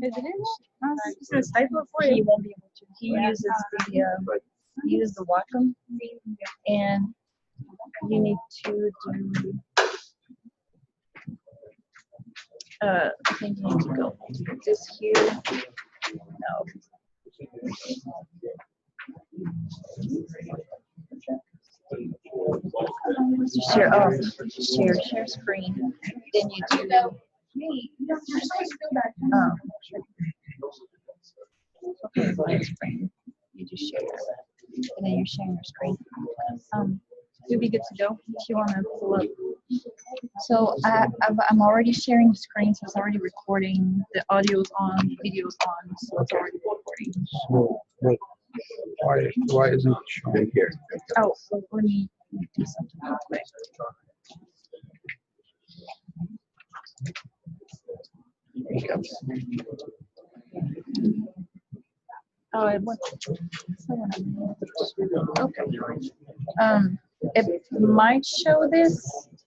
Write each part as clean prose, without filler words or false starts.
Is it in? Is it a stipler for you? He won't be able to. He uses the Wacom, and you need to do. I think you need to go this here. No. What's your share? Oh, share screen. Then you do. Oh. Okay, blind screen. You just share, and then you're sharing your screen. You'll be good to go if you want to pull up. So I'm already sharing the screen, so it's already recording. The audio's on, the video's on, so it's already recording. So, but why isn't it showing here? Oh, well, let me do something real quick. There you go. Oh, it went. Okay. It might show this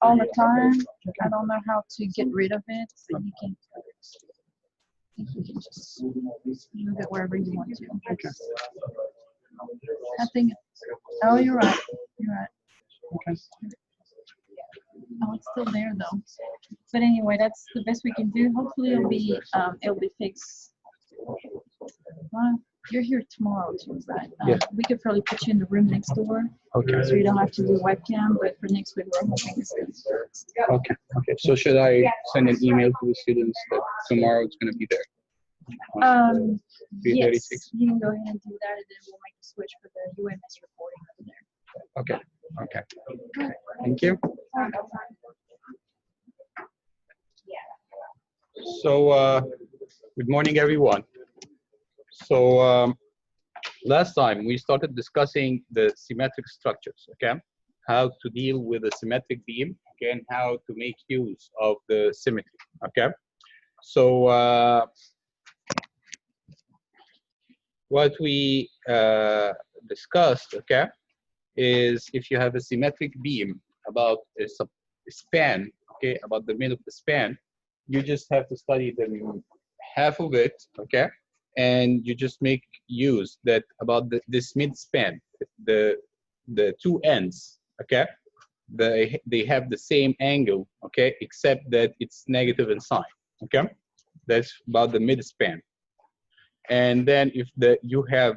all the time. I don't know how to get rid of it, but you can. You can just move it wherever you want to. Okay. I think. Oh, you're right. You're right. Okay. Oh, it's still there though. But anyway, that's the best we can do. Hopefully, it'll be fixed. Well, you're here tomorrow too, right? Yeah. We could probably put you in the room next door. Okay. So you don't have to do webcam, but for next week, we're hoping this is. Okay. Okay. So should I send an email to the students that tomorrow it's going to be there? Yes, you can go ahead and do that, and then we'll make the switch for the UMS recording over there. Okay. Okay. Thank you. So, good morning, everyone. So, last time we started discussing the symmetric structures, okay? How to deal with a symmetric beam, okay, and how to make use of the symmetry, okay? So, what we discussed, okay, is if you have a symmetric beam about a span, okay, about the middle of the span, you just have to study the half of it, okay, and you just make use that about this mid span, the two ends, okay, they have the same angle, okay, except that it's negative in sign, okay. That's about the mid span. And then if you have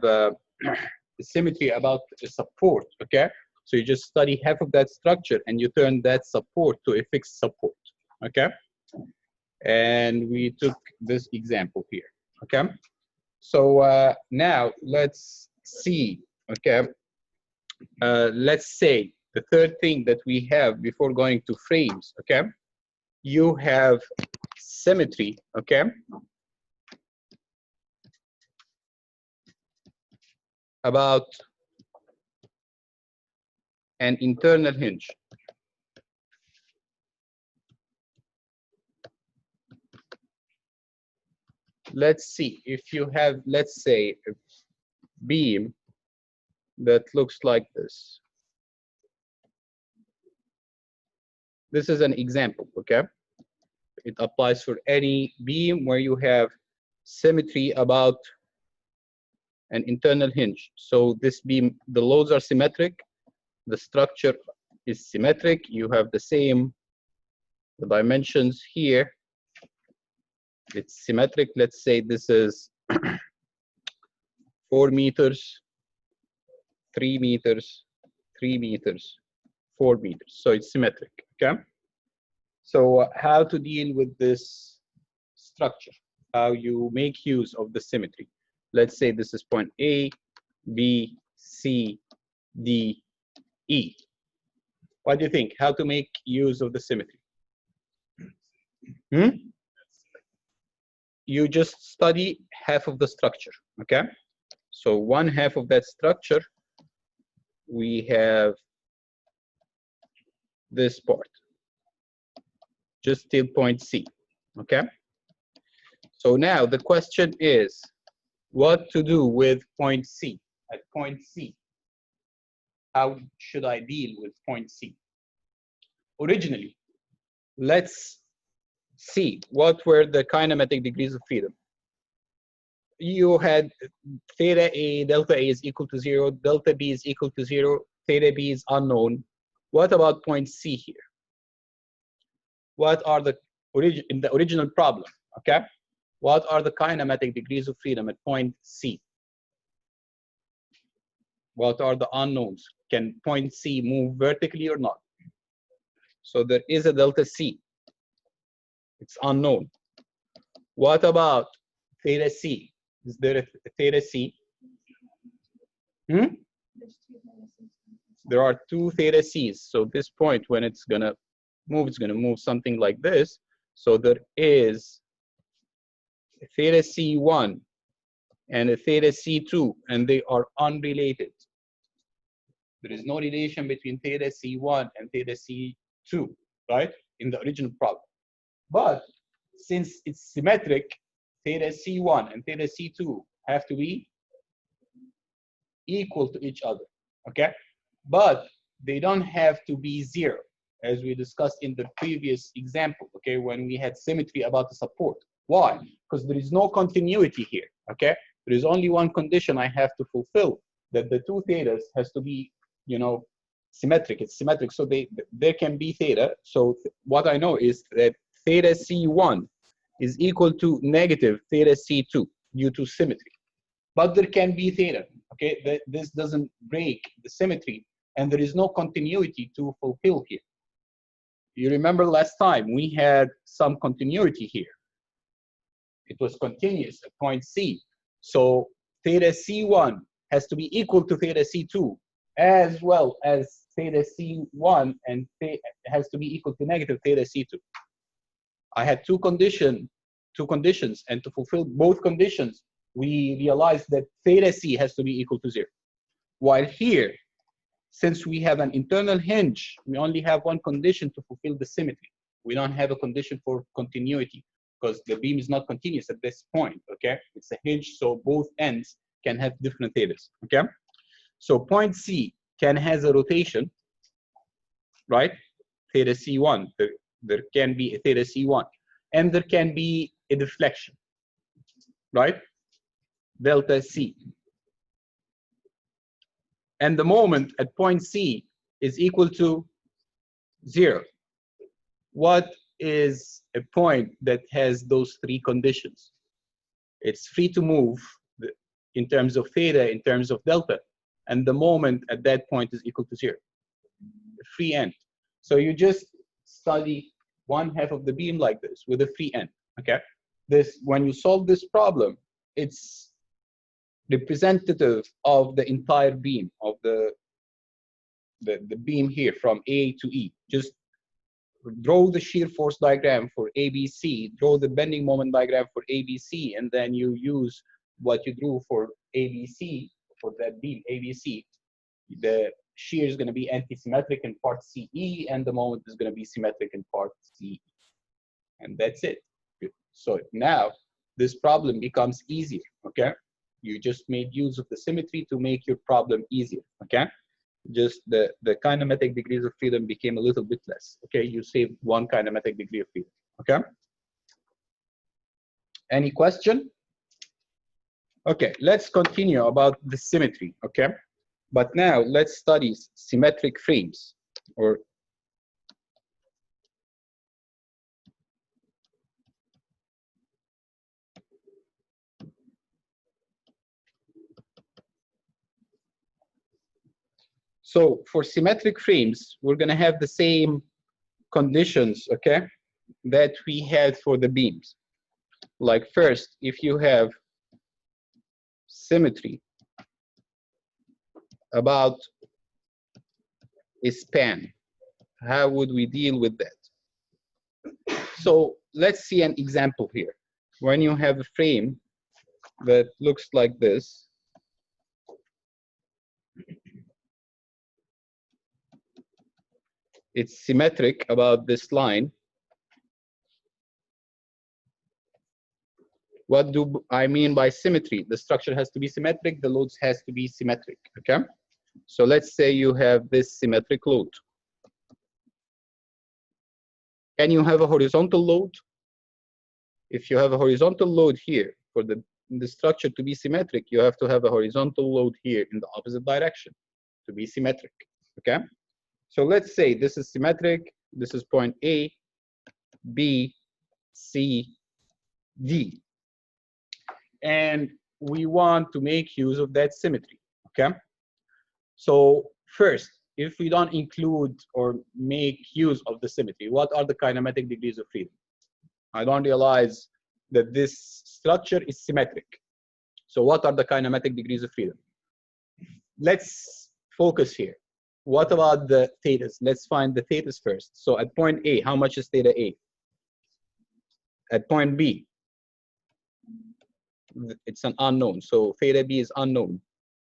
symmetry about the support, okay, so you just study half of that structure and you turn that support to a fixed support, okay. And we took this example here, okay. So now let's see, okay. Let's say the third thing that we have before going to frames, okay. You have symmetry, okay, about an internal hinge. Let's see if you have, let's say, a beam that looks like this. This is an example, okay? It applies for any beam where you have symmetry about an internal hinge. So this beam, the loads are symmetric, the structure is symmetric, you have the same dimensions here. It's symmetric. Let's say this is 4 meters, 3 meters, 3 meters, 4 meters. So it's symmetric, okay? So how to deal with this structure, how you make use of the symmetry. Let's say this is point A, B, C, D, E. What do you think? How to make use of the symmetry? You just study half of the structure, okay? So one half of that structure, we have this part, just till point C, okay? So now the question is, what to do with point C? At point C, how should I deal with point C? Originally, let's see what were the kinematic degrees of freedom. you had theta A, delta A is equal to 0, delta B is equal to 0, theta B is unknown. What about point C here? What are the in the original problem, okay? What are the kinematic degrees of freedom at point C? What are the unknowns? Can point C move vertically or not? So there is a delta C. It's unknown. What about theta C? Is there a theta C? There are two theta C's. So this point, when it's gonna move something like this. So there is a theta C1 and a theta C2, and they are unrelated. There is no relation between theta C1 and theta C2, right? In the original problem. But since it's symmetric, theta C1 and theta C2 have to be equal to each other, okay? But they don't have to be 0, as we discussed in the previous example, okay, when we had symmetry about the support. Why? Because there is no continuity here, okay? There is only one condition I have to fulfill, that the two thetas has to be, you know, symmetric. It's symmetric, so there can be theta. So what I know is that theta C1 is equal to negative theta C2 due to symmetry. But there can be theta, okay? This doesn't break the symmetry, and there is no continuity to fulfill here. You remember last time we had some continuity here. It was continuous at point C. So theta C1 has to be equal to theta C2, as well as theta C1, and has to be equal to negative theta C2. I had two conditions, and to fulfill both conditions, we realized that theta C has to be equal to 0. While here, since we have an internal hinge, we only have one condition to fulfill the symmetry. We don't have a condition for continuity, because the beam is not continuous at this point, okay? It's a hinge, so both ends can have different thetas, okay? So point C can has a rotation, right? Theta C1, there can be a theta C1, and there can be a deflection, right? Delta C. And the moment at point C is equal to 0. What is a point that has those three conditions? It's free to move in terms of theta, in terms of delta, and the moment at that point is equal to 0. The free end. So you just study one half of the beam like this with a free end, okay? When you solve this problem, it's representative of the entire beam, of the beam here from A to E. Just draw the shear force diagram for ABC, draw the bending moment diagram for ABC, and then you use what you drew for ABC, for that beam ABC. The shear is going to be anti-symmetric in part CE, and the moment is going to be symmetric in part CE. And that's it. So now this problem becomes easier, okay? You just made use of the symmetry to make your problem easier, okay? Just the kinematic degrees of freedom became a little bit less, okay? You saved one kinematic degree of freedom, okay? Any question? Okay, let's continue about the symmetry, okay? But now let's study symmetric frames, or so for symmetric frames, we're going to have the same conditions, okay, that we had for the beams. Like first, if you have symmetry about a span, how would we deal with that? So let's see an example here. When you have a frame that looks like this, it's symmetric about this line. What do I mean by symmetry? The structure has to be symmetric, the loads has to be symmetric, okay? So let's say you have this symmetric load. Can you have a horizontal load? If you have a horizontal load here for the the structure to be symmetric, you have to have a horizontal load here in the opposite direction to be symmetric, okay? So let's say this is symmetric. This is point A, B, C, D. And we want to make use of that symmetry, okay? So first, if we don't include or make use of the symmetry, what are the kinematic degrees of freedom? I don't realize that this structure is symmetric. So what are the kinematic degrees of freedom? Let's focus here. What about the thetas? Let's find the thetas first. So at point A, how much is theta A? At point B, it's an unknown. So theta B is unknown.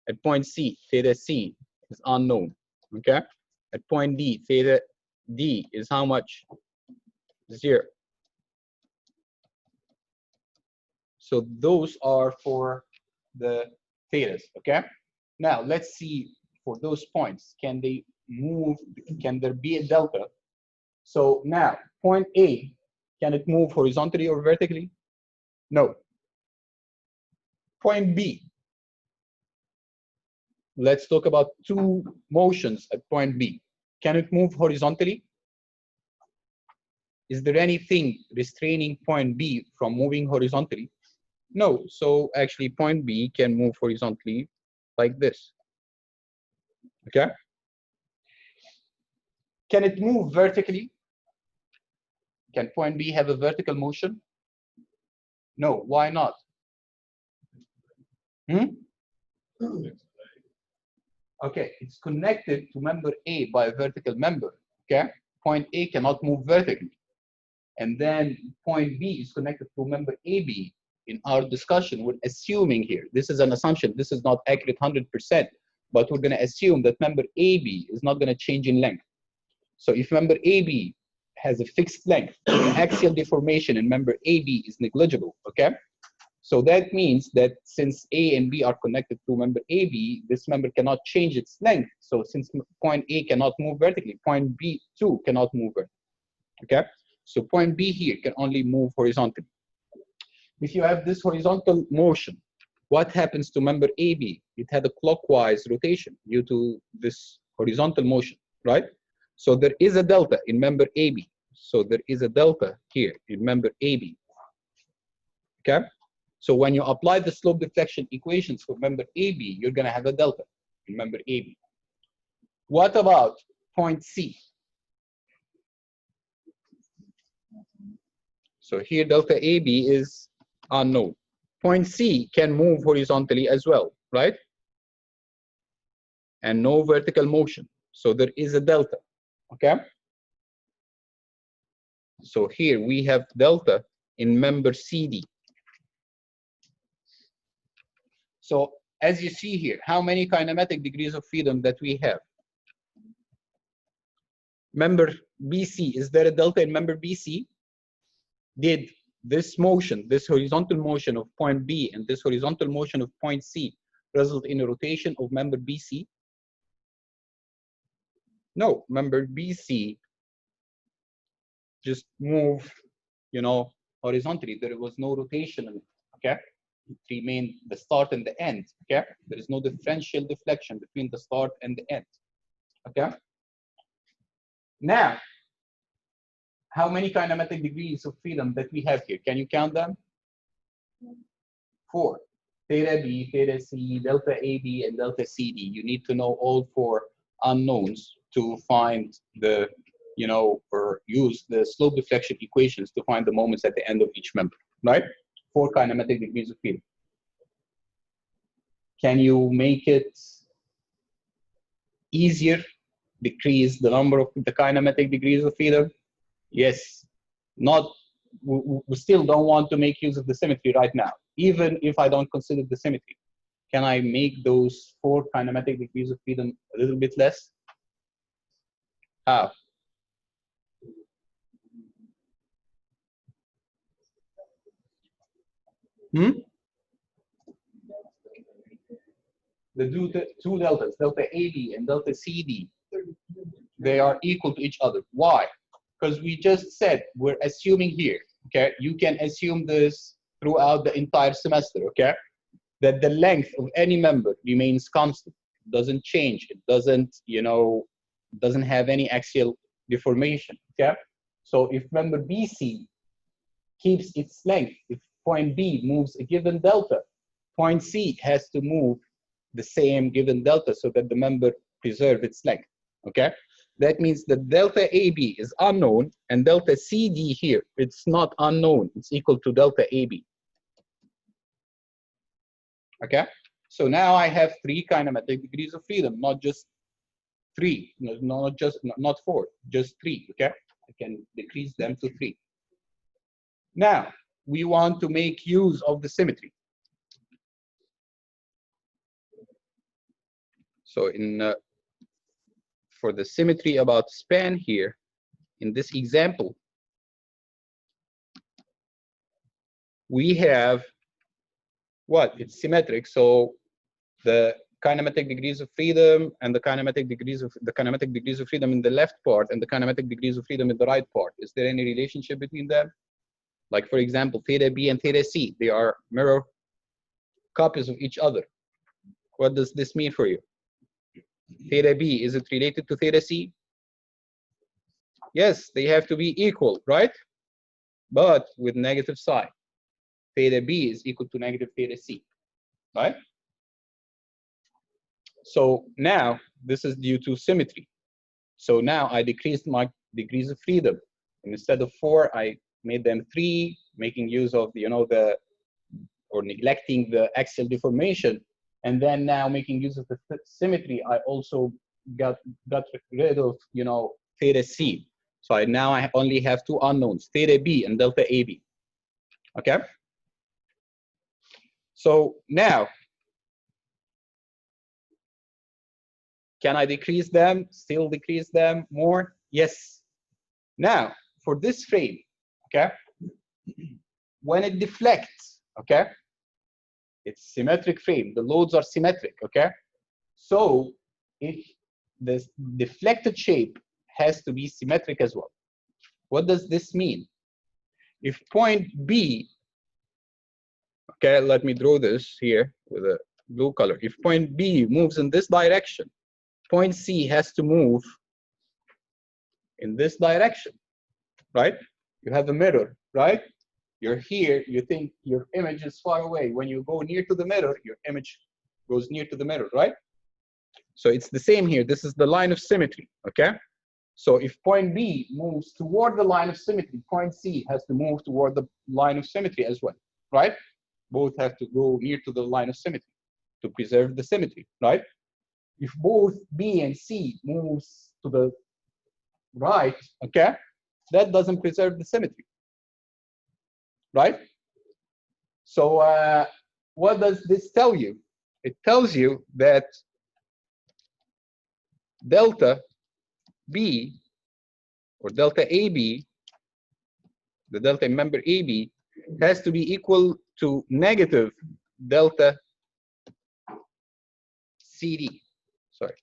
At point C, theta C is unknown. Okay? At point D, theta D is how much? 0. So those are for the thetas, okay? Now let's see for those points, can they move, can there be a delta? So now, point A, can it move horizontally or vertically? No. Point B, let's talk about two motions at point B. Can it move horizontally? Is there anything restraining point B from moving horizontally? No, so actually point B can move horizontally like this, okay? Can it move vertically? Can point B have a vertical motion? No, why not? Okay, it's connected to member A by a vertical member, okay? Point A cannot move vertically. And then point B is connected to member AB. In our discussion, we're assuming here, this is an assumption, this is not accurate 100%, but we're gonna assume that member AB is not gonna change in length. So if member AB has a fixed length, axial deformation in member AB is negligible, okay? So that means that since A and B are connected to member AB, this member cannot change its length. So since point A cannot move vertically, point B too cannot move vertically, okay? So point B here can only move horizontally. If you have this horizontal motion, what happens to member AB? It had a clockwise rotation due to this horizontal motion, right? So there is a delta in member AB. So there is a delta here in member AB, okay? So when you apply the slope deflection equations for member AB, you're gonna have a delta in member AB. What about point C? So here delta AB is unknown. Point C can move horizontally as well, right? And no vertical motion. So there is a delta, okay? So here we have delta in member CD. So as you see here, how many kinematic degrees of freedom that we have? Member BC, is there a delta in member BC? Did this motion, this horizontal motion of point B and this horizontal motion of point C result in a rotation of member BC? No, member BC just move, you know, horizontally. There was no rotation, okay? It remained the start and the end, okay? There is no differential deflection between the start and the end, okay? Now, how many kinematic degrees of freedom that we have here? Can you count them? 4. Theta B, theta C, delta AB, and delta CD. You need to know all 4 unknowns to find the, you know, or use the slope deflection equations to find the moments at the end of each member, right? 4 kinematic degrees of freedom. Can you make it easier? Decrease the number of the kinematic degrees of freedom? Yes. Not, we still don't want to make use of the symmetry right now. Even if I don't consider the symmetry, can I make those 4 kinematic degrees of freedom a little bit less? How? The two deltas, delta AB and delta CD, they are equal to each other. Why? Because we just said we're assuming here, okay? You can assume this throughout the entire semester, okay? That the length of any member remains constant, doesn't change, it doesn't, you know, doesn't have any axial deformation, okay? So if member BC keeps its length, if point B moves a given delta, point C has to move the same given delta so that the member preserve its length, okay? That means that delta AB is unknown and delta CD here, it's not unknown, it's equal to delta AB. Okay, so now I have 3 kinematic degrees of freedom, not just 3, not 4, just 3. Okay, I can decrease them to 3. Now we want to make use of the symmetry. So for the symmetry about span here, in this example, we have what? It's symmetric. So the kinematic degrees of freedom and the kinematic degrees of freedom in the left part and the kinematic degrees of freedom in the right part. Is there any relationship between them? Like, for example, theta B and theta C, they are mirror copies of each other. What does this mean for you? Theta B, is it related to theta C? Yes, they have to be equal, right? But with negative sign. Theta B is equal to negative theta C, right? So now this is due to symmetry. So now I decreased my degrees of freedom. And instead of 4, I made them 3, making use of, you know, or neglecting the axial deformation. And then now making use of the symmetry, I also got rid of, you know, theta C. So I only have 2 unknowns, theta B and delta AB. Okay? So now, can I decrease them, still decrease them more? Yes. Now, for this frame, okay, when it deflects, okay, it's symmetric frame, the loads are symmetric, okay? So if this deflected shape has to be symmetric as well. What does this mean? If point B, okay, let me draw this here with a blue color. If point B moves in this direction, point C has to move in this direction, right? You have a mirror, right? You're here, you think your image is far away. When you go near to the mirror, your image goes near to the mirror, right? So it's the same here. This is the line of symmetry, okay? So if point B moves toward the line of symmetry, point C has to move toward the line of symmetry as well, right? Both have to go near to the line of symmetry to preserve the symmetry, right? If both B and C moves to the right, okay, that doesn't preserve the symmetry, right? So what does this tell you? It tells you that delta B or delta AB, the delta member AB, has to be equal to negative delta CD. Sorry.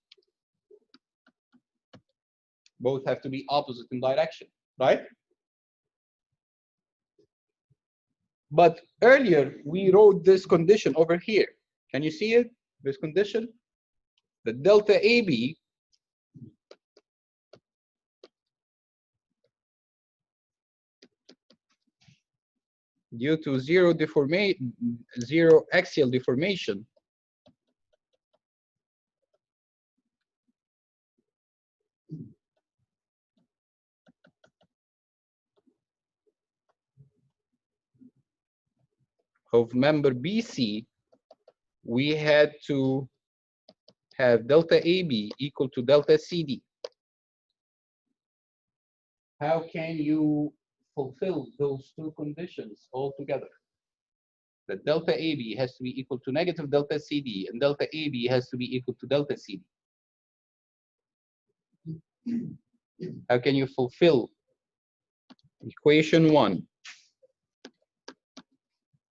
Both have to be opposite in direction, right? But earlier, we wrote this condition over here. Can you see it? This condition? The delta AB due to zero axial deformation of member BC, we had to have delta AB equal to delta CD. How can you fulfill those 2 conditions all together? The delta AB has to be equal to negative delta CD, and delta AB has to be equal to delta CD. How can you fulfill equation 1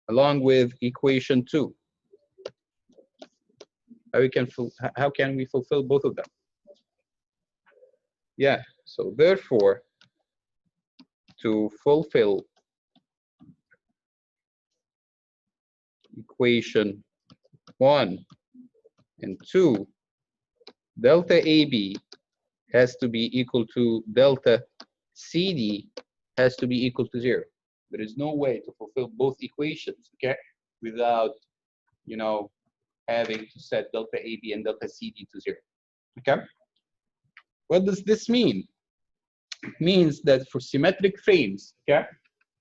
along with equation 2? How can we fulfill both of them? Yeah, so therefore, to fulfill equation 1 and 2, delta AB has to be equal to delta CD has to be equal to 0. There is no way to fulfill both equations, okay, without, you know, having to set delta AB and delta CD to 0, okay? What does this mean? It means that for symmetric frames, okay,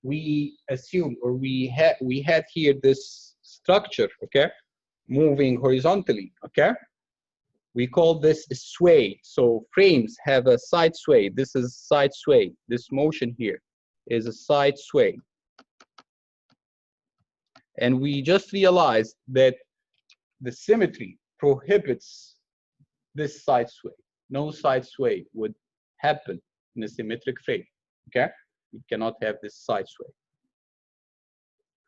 we assume, or we had here this structure, okay, moving horizontally, okay? We call this a sway. So frames have a side sway. This is side sway. This motion here is a side sway. And we just realized that the symmetry prohibits this side sway. No side sway would happen in a symmetric frame, okay? You cannot have this side sway.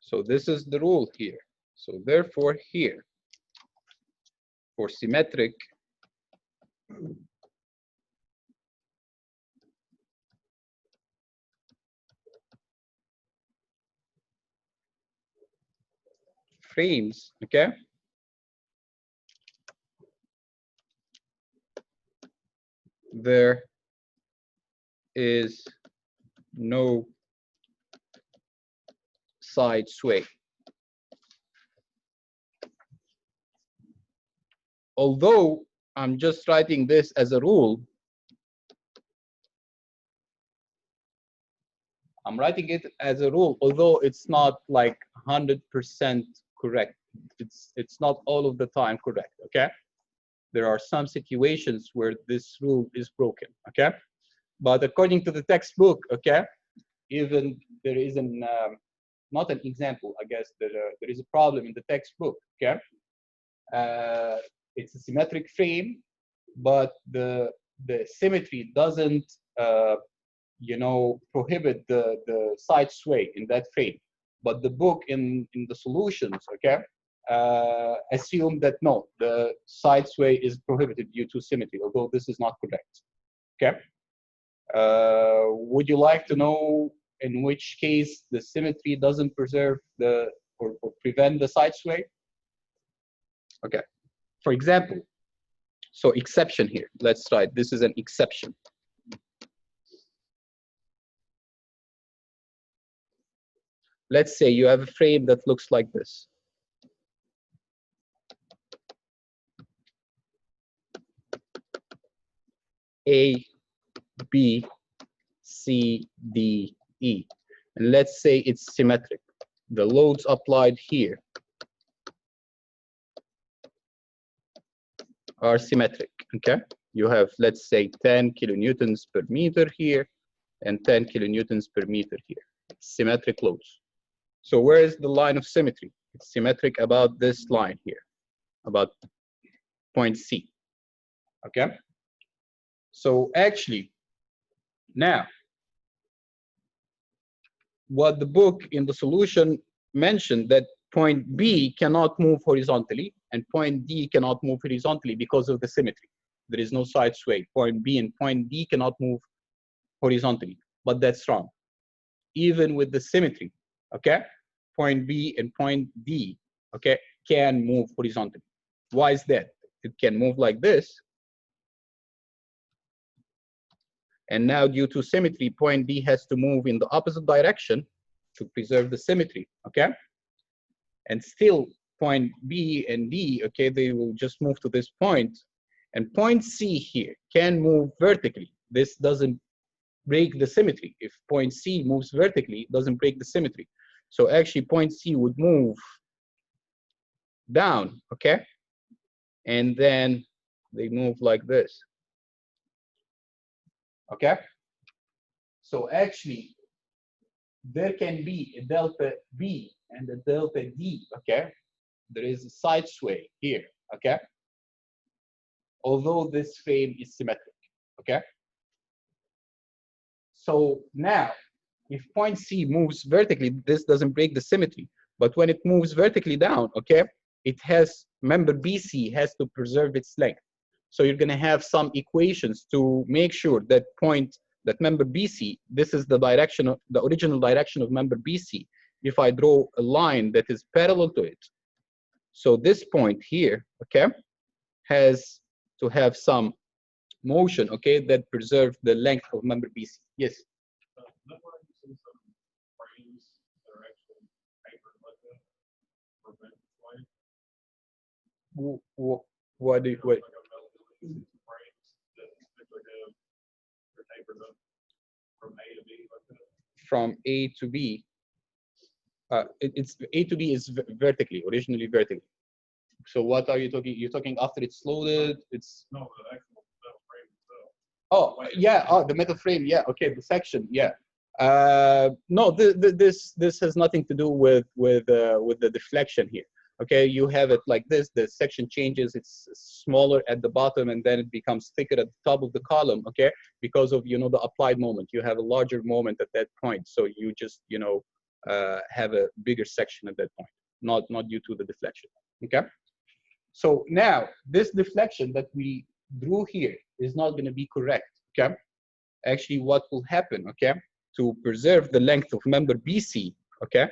So this is the rule here. So therefore here, for symmetric frames, okay, there is no side sway. Although I'm just writing this as a rule, I'm writing it as a rule, although it's not like 100% correct. It's not all of the time correct, okay? There are some situations where this rule is broken, okay? But according to the textbook, okay, even there is an, not an example, I guess, there is a problem in the textbook, okay? It's a symmetric frame, but the symmetry doesn't, you know, prohibit the side sway in that frame. But the book in the solutions, okay, assume that no, the side sway is prohibited due to symmetry, although this is not correct, okay? Would you like to know in which case the symmetry doesn't preserve the, or prevent the side sway? Okay, for example, so exception here, let's try, this is an exception. Let's say you have a frame that looks like this. A, B, C, D, E. And let's say it's symmetric. The loads applied here are symmetric, okay? You have, let's say, 10 kilonewtons per meter here and 10 kilonewtons per meter here. Symmetric loads. So where is the line of symmetry? It's symmetric about this line here, about point C, okay? So actually, now, what the book in the solution mentioned that point B cannot move horizontally and point D cannot move horizontally because of the symmetry. There is no side sway. Point B and point D cannot move horizontally, but that's wrong. Even with the symmetry, okay, point B and point D, okay, can move horizontally. Why is that? It can move like this. And now due to symmetry, point D has to move in the opposite direction to preserve the symmetry, okay? And still point B and D, okay, they will just move to this point. And point C here can move vertically. This doesn't break the symmetry. If point C moves vertically, it doesn't break the symmetry. So actually point C would move down, okay? And then they move like this. Okay? So actually, there can be a delta B and a delta D, okay? There is a side sway here, okay? Although this frame is symmetric, okay? So now, if point C moves vertically, this doesn't break the symmetry. But when it moves vertically down, okay, it has, member BC has to preserve its length. So you're gonna have some equations to make sure that that member BC, this is the direction of, the original direction of member BC. If I draw a line that is parallel to it, So this point here, okay, has to have some motion, okay, that preserve the length of member BC. Yes. What do you, what? From A to B. It's A to B is vertically, originally vertically. So what are you talking? You're talking after it's loaded. It's no, the actual metal frame itself. Oh yeah, oh the metal frame. Yeah, okay, the section. Yeah. No, this has nothing to do with the deflection here. Okay, you have it like this. The section changes. It's smaller at the bottom, and then it becomes thicker at the top of the column. Okay, because of the applied moment. You have a larger moment at that point, so you just have a bigger section at that point, not due to the deflection. Okay. So now this deflection that we drew here is not going to be correct. Okay. Actually, what will happen? Okay, to preserve the length of member BC. Okay.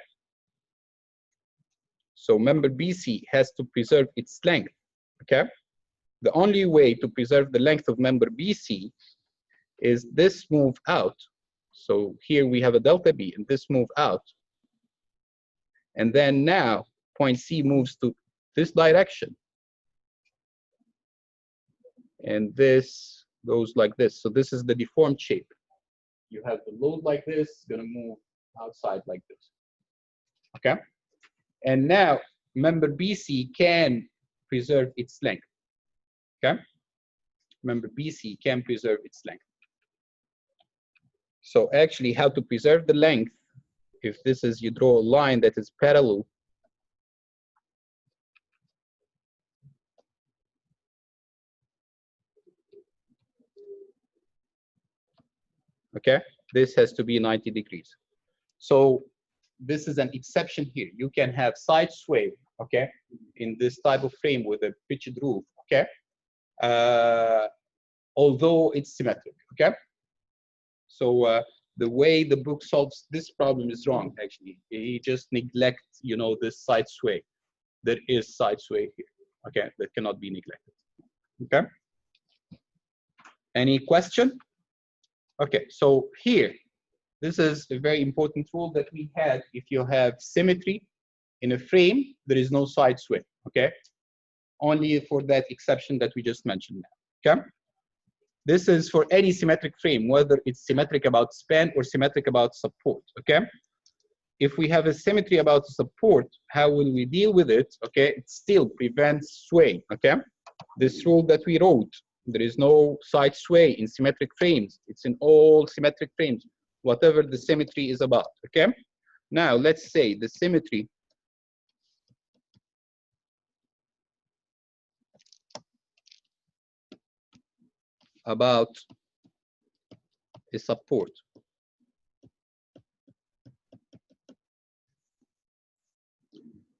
So member BC has to preserve its length. Okay. The only way to preserve the length of member BC is this move out. So here we have a delta B, and this move out. And then now point C moves to this direction. And this goes like this. So this is the deformed shape. You have the load like this, gonna move outside like this. Okay? And now member BC can preserve its length. Okay? Member BC can preserve its length. So actually how to preserve the length, if this is, you draw a line that is parallel . Okay, this has to be 90 degrees. So this is an exception here. You can have side sway, okay, in this type of frame with a pitched roof, okay, although it's symmetric, okay. So the way the book solves this problem is wrong, actually. He just neglects, this side sway. There is side sway here, okay, that cannot be neglected, okay. Any question? Okay, so here, this is a very important rule that we had. If you have symmetry in a frame, there is no side sway, okay? Only for that exception that we just mentioned now, okay? This is for any symmetric frame, whether it's symmetric about span or symmetric about support, okay? If we have a symmetry about support, how will we deal with it, okay? It still prevents sway, okay? This rule that we wrote, there is no side sway in symmetric frames. It's in all symmetric frames, whatever the symmetry is about, okay? Now, let's say the symmetry about a support.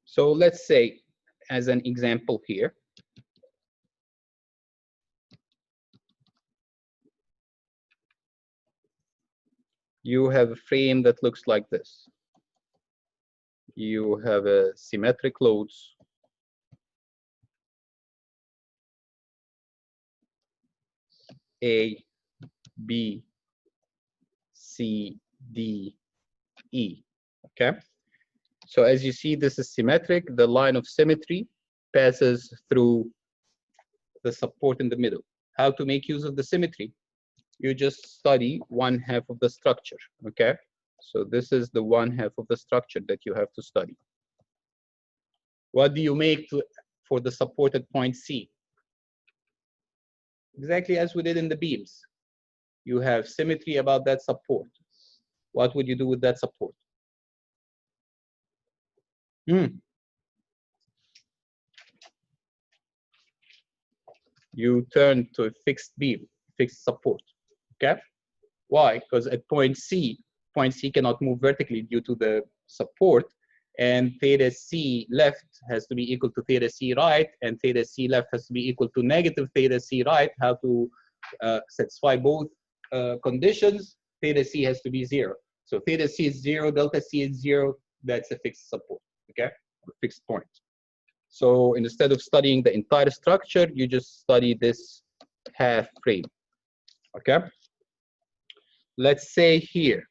So let's say, as an example here, you have a frame that looks like this. You have a symmetric loads. A, B, C, D, E, okay? So as you see, this is symmetric. The line of symmetry passes through the support in the middle. How to make use of the symmetry? You just study 1/2 of the structure, okay? So this is the 1/2 of the structure that you have to study. What do you make for the support at point C? Exactly as we did in the beams. You have symmetry about that support. What would you do with that support? You turn to a fixed beam, fixed support, okay? Why? Because at point C cannot move vertically due to the support, and theta C left has to be equal to theta C right, and theta C left has to be equal to negative theta C right. How to satisfy both conditions? Theta C has to be 0. So theta C is 0, delta C is 0. That's a fixed support, okay? A fixed point. So instead of studying the entire structure, you just study this half frame. Okay. Let's say here,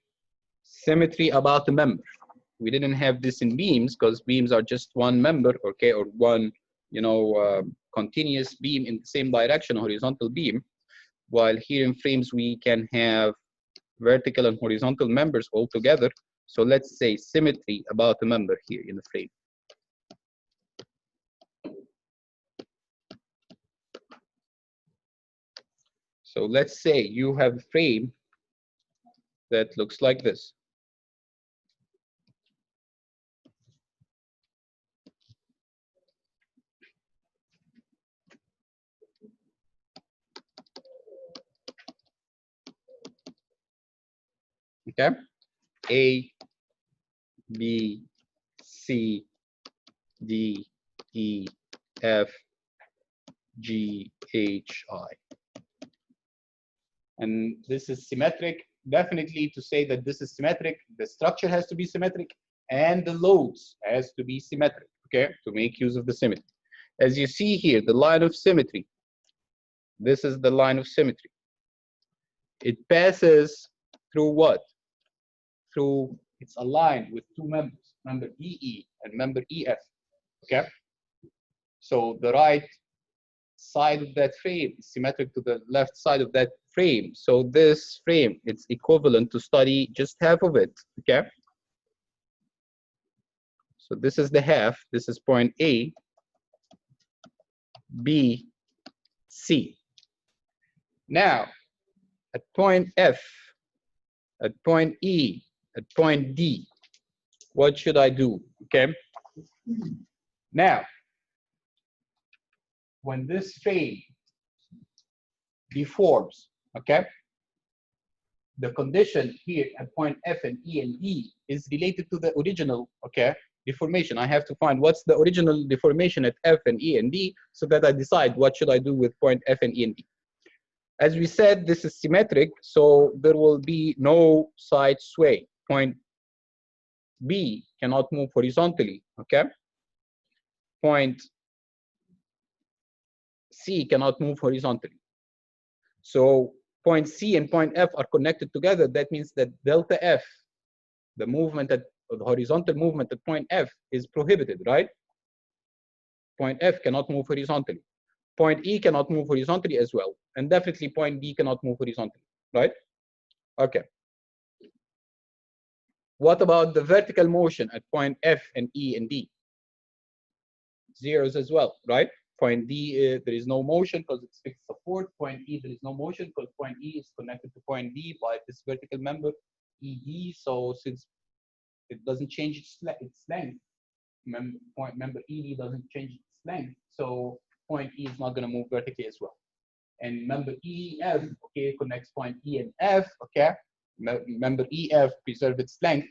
symmetry about the member. We didn't have this in beams because beams are just one member, okay, or one, continuous beam in the same direction, horizontal beam. While here in frames, we can have vertical and horizontal members all together. So let's say symmetry about the member here in the frame. So let's say you have a frame that looks like this. Okay, A, B, C, D, E, F, G, H, I. And this is symmetric. Definitely, to say that this is symmetric, the structure has to be symmetric and the loads has to be symmetric, okay, to make use of the symmetry. As you see here, the line of symmetry, this is the line of symmetry. It passes through what? Through, it's aligned with two members, member EE and member EF, okay? So the right side of that frame is symmetric to the left side of that frame. So this frame, it's equivalent to study just half of it, okay? So this is the half, this is point A, B, C. Now, at point F, at point E, at point D, what should I do, okay? Now, when this frame deforms, okay, the condition here at point F and E and D is related to the original, okay, deformation. I have to find what's the original deformation at F and E and D so that I decide what should I do with point F and E and D. As we said, this is symmetric, so there will be no side sway. Point B cannot move horizontally, okay? Point C cannot move horizontally. So point C and point F are connected together. That means that delta F, the movement at the horizontal movement at point F is prohibited, right? Point F cannot move horizontally. Point E cannot move horizontally as well. And definitely point B cannot move horizontally, right? Okay. What about the vertical motion at point F and E and D? Zeros as well, right? Point D, there is no motion because it's fixed support. Point E, there is no motion because point E is connected to point D by this vertical member, ED. So since it doesn't change its length, member ED doesn't change its length, so point E is not going to move vertically as well. And member EF, okay, connects point E and F, okay. Member EF preserve its length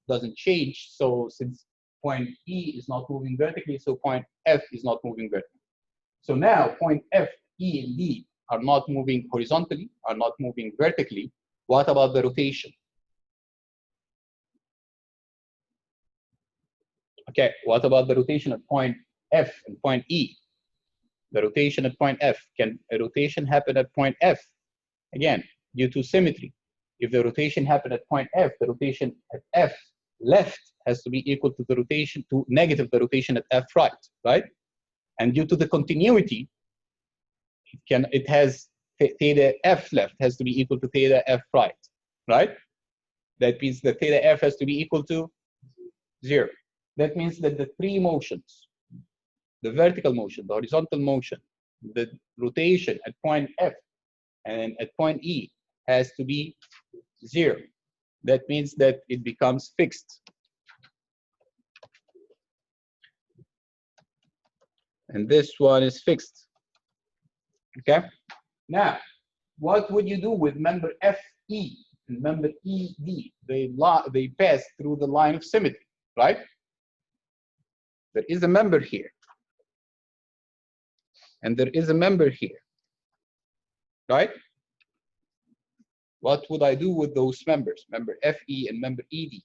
doesn't change. So since point E is not moving vertically, so point F is not moving vertically. So now point F, E, and D are not moving horizontally, are not moving vertically. What about the rotation? Okay, what about the rotation at point F and point E? The rotation at point F, can a rotation happen at point F? Again, due to symmetry. If the rotation happened at point F, the rotation at F left has to be equal to the rotation, to negative the rotation at F right? And due to the continuity, it has theta F left has to be equal to theta F right? That means that theta F has to be equal to 0. That means that the three motions, the vertical motion, the horizontal motion, the rotation at point F and at point E has to be 0. That means that it becomes fixed. And this one is fixed. Okay? Now, what would you do with member FE and member ED? They pass through the line of symmetry, right? There is a member here. And there is a member here, right? What would I do with those members? Member FE and member ED.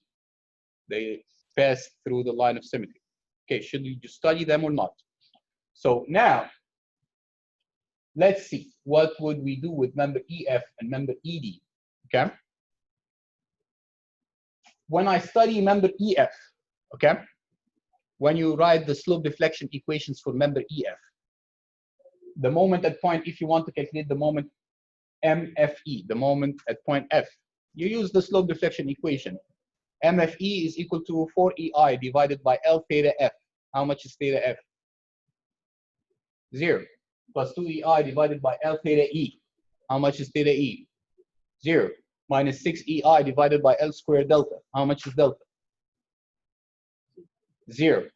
They pass through the line of symmetry. Okay, should you study them or not? So now, let's see, what would we do with member EF and member ED, okay? When I study member EF, okay, when you write the slope deflection equations for member EF, the moment at point, if you want to calculate the moment MFE, the moment at point F, you use the slope deflection equation. MFE is equal to 4EI divided by L theta F. How much is theta F? 0. Plus 2EI divided by L theta E. How much is theta E? 0. Minus 6EI divided by L squared delta. How much is delta? 0.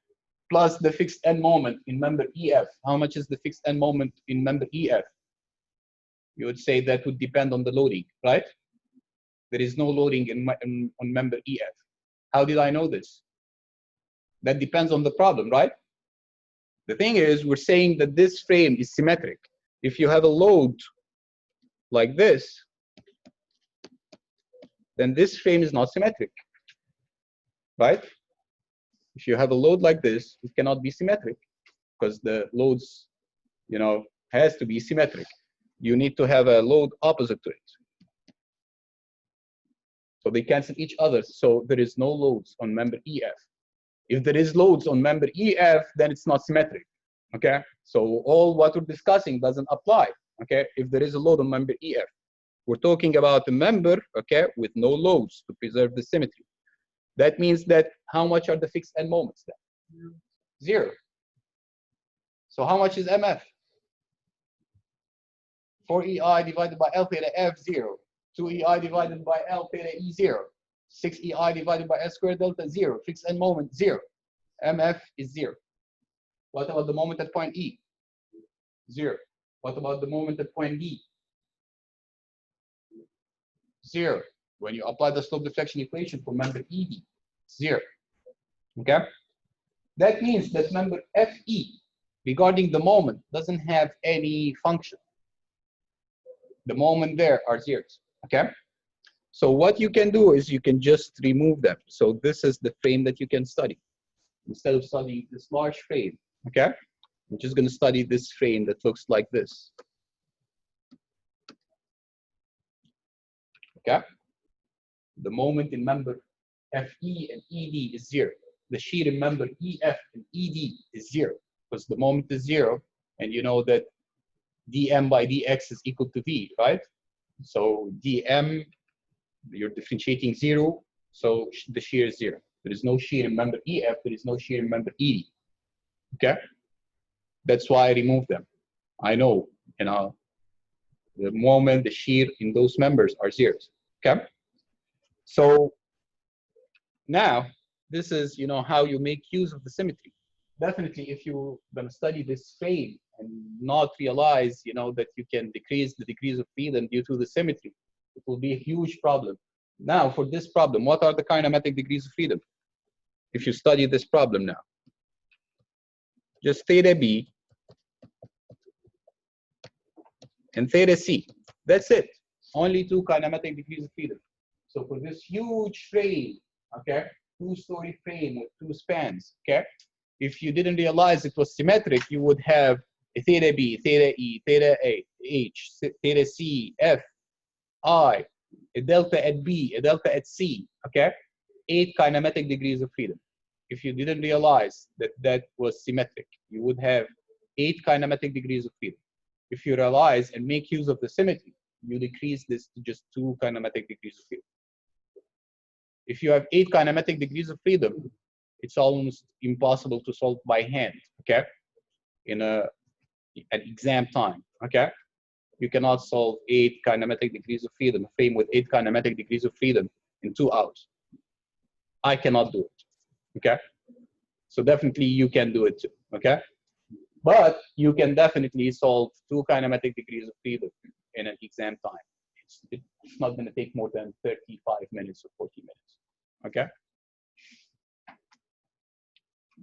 Plus the fixed end moment in member EF. How much is the fixed end moment in member EF? You would say that would depend on the loading, right? There is no loading on member EF. How did I know this? That depends on the problem, right? The thing is, we're saying that this frame is symmetric. If you have a load like this, then this frame is not symmetric, right? If you have a load like this, it cannot be symmetric because the loads, has to be symmetric. You need to have a load opposite to it. So they cancel each other. So there is no loads on member EF. If there is loads on member EF, then it's not symmetric. Okay. So all what we're discussing doesn't apply. Okay. If there is a load on member EF, we're talking about a member, okay, with no loads to preserve the symmetry. That means that how much are the fixed end moments then? 0. So how much is MF? 4EI divided by L theta F, 0. 2EI divided by L theta E, 0. 6EI divided by S squared delta, 0. Fixed end moment, 0. MF is 0. What about the moment at point E? 0. What about the moment at point D? 0. When you apply the slope deflection equation for member ED, 0. Okay? That means that member FE, regarding the moment, doesn't have any function. The moment there are zeros. Okay? So what you can do is you can just remove them. So this is the frame that you can study. Instead of studying this large frame, okay? I'm just going to study this frame that looks like this. Okay? The moment in member FE and ED is 0. The shear in member EF and ED is 0 because the moment is 0, and you know that dm by dx is equal to v, right? So dm, you're differentiating 0, so the shear is 0. There is no shear in member EF, there is no shear in member ED. Okay? That's why I removed them. I know, the moment the shear in those members are zeros. Okay? So now, this is, how you make use of the symmetry. Definitely, if you're going to study this frame and not realize, that you can decrease the degrees of freedom due to the symmetry, it will be a huge problem. Now, for this problem, what are the kinematic degrees of freedom? If you study this problem now, just theta B and theta C. That's it. Only 2 kinematic degrees of freedom. So for this huge frame, okay, 2-story frame with 2 spans, okay, if you didn't realize it was symmetric, you would have a theta B, theta E, theta A, H, theta C, F, I, a delta at B, a delta at C, okay? 8 kinematic degrees of freedom. If you didn't realize that that was symmetric, you would have 8 kinematic degrees of freedom. If you realize and make use of the symmetry, you decrease this to just 2 kinematic degrees of freedom. If you have 8 kinematic degrees of freedom, it's almost impossible to solve by hand, okay? In at exam time, okay? You cannot solve 8 kinematic degrees of freedom, a frame with 8 kinematic degrees of freedom in 2 hours. I cannot do it, okay? So definitely you can do it too, okay? But you can definitely solve 2 kinematic degrees of freedom in an exam time. It's not going to take more than 35 minutes or 40 minutes, okay?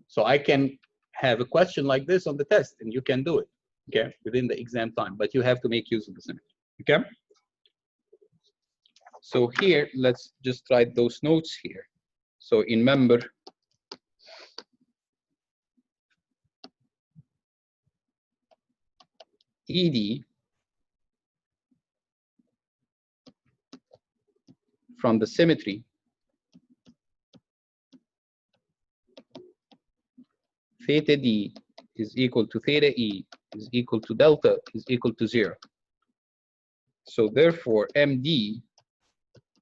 So I can have a question like this on the test, and you can do it, okay, within the exam time, but you have to make use of the symmetry, okay? So here, let's just write those notes here. So in member ED from the symmetry theta D is equal to theta E is equal to delta is equal to 0. So therefore, MD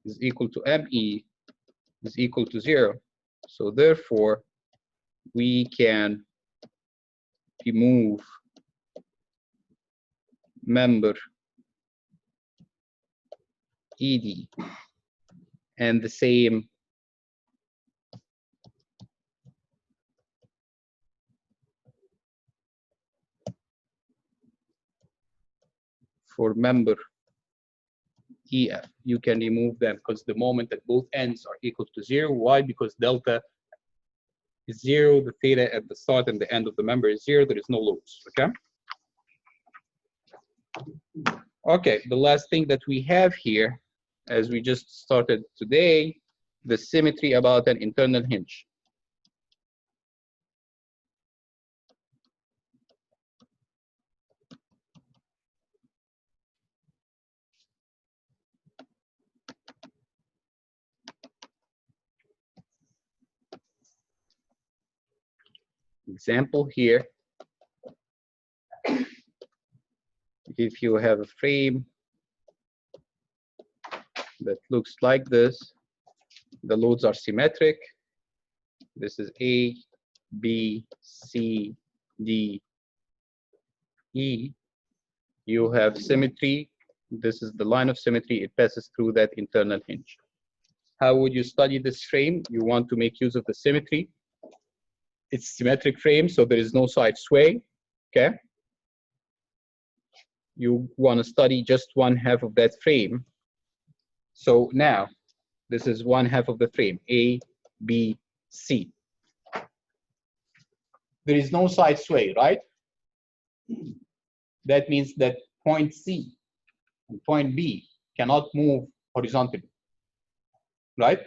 is equal to ME is equal to 0. So therefore, we can remove member ED, and the same for member EF. You can remove them because the moment that both ends are equal to 0. Why? Because delta is 0, the theta at the start and the end of the member is 0. There is no loads. Okay. Okay. The last thing that we have here, as we just started today, the symmetry about an internal hinge. Example here, if you have a frame that looks like this, the loads are symmetric. This is A, B, C, D, E. You have symmetry. This is the line of symmetry. It passes through that internal hinge. How would you study this frame? You want to make use of the symmetry. It's symmetric frame, so there is no side sway. Okay. You want to study just one half of that frame. So now, this is one half of the frame, A, B, C. There is no side sway, right? That means that point C and point B cannot move horizontally, right?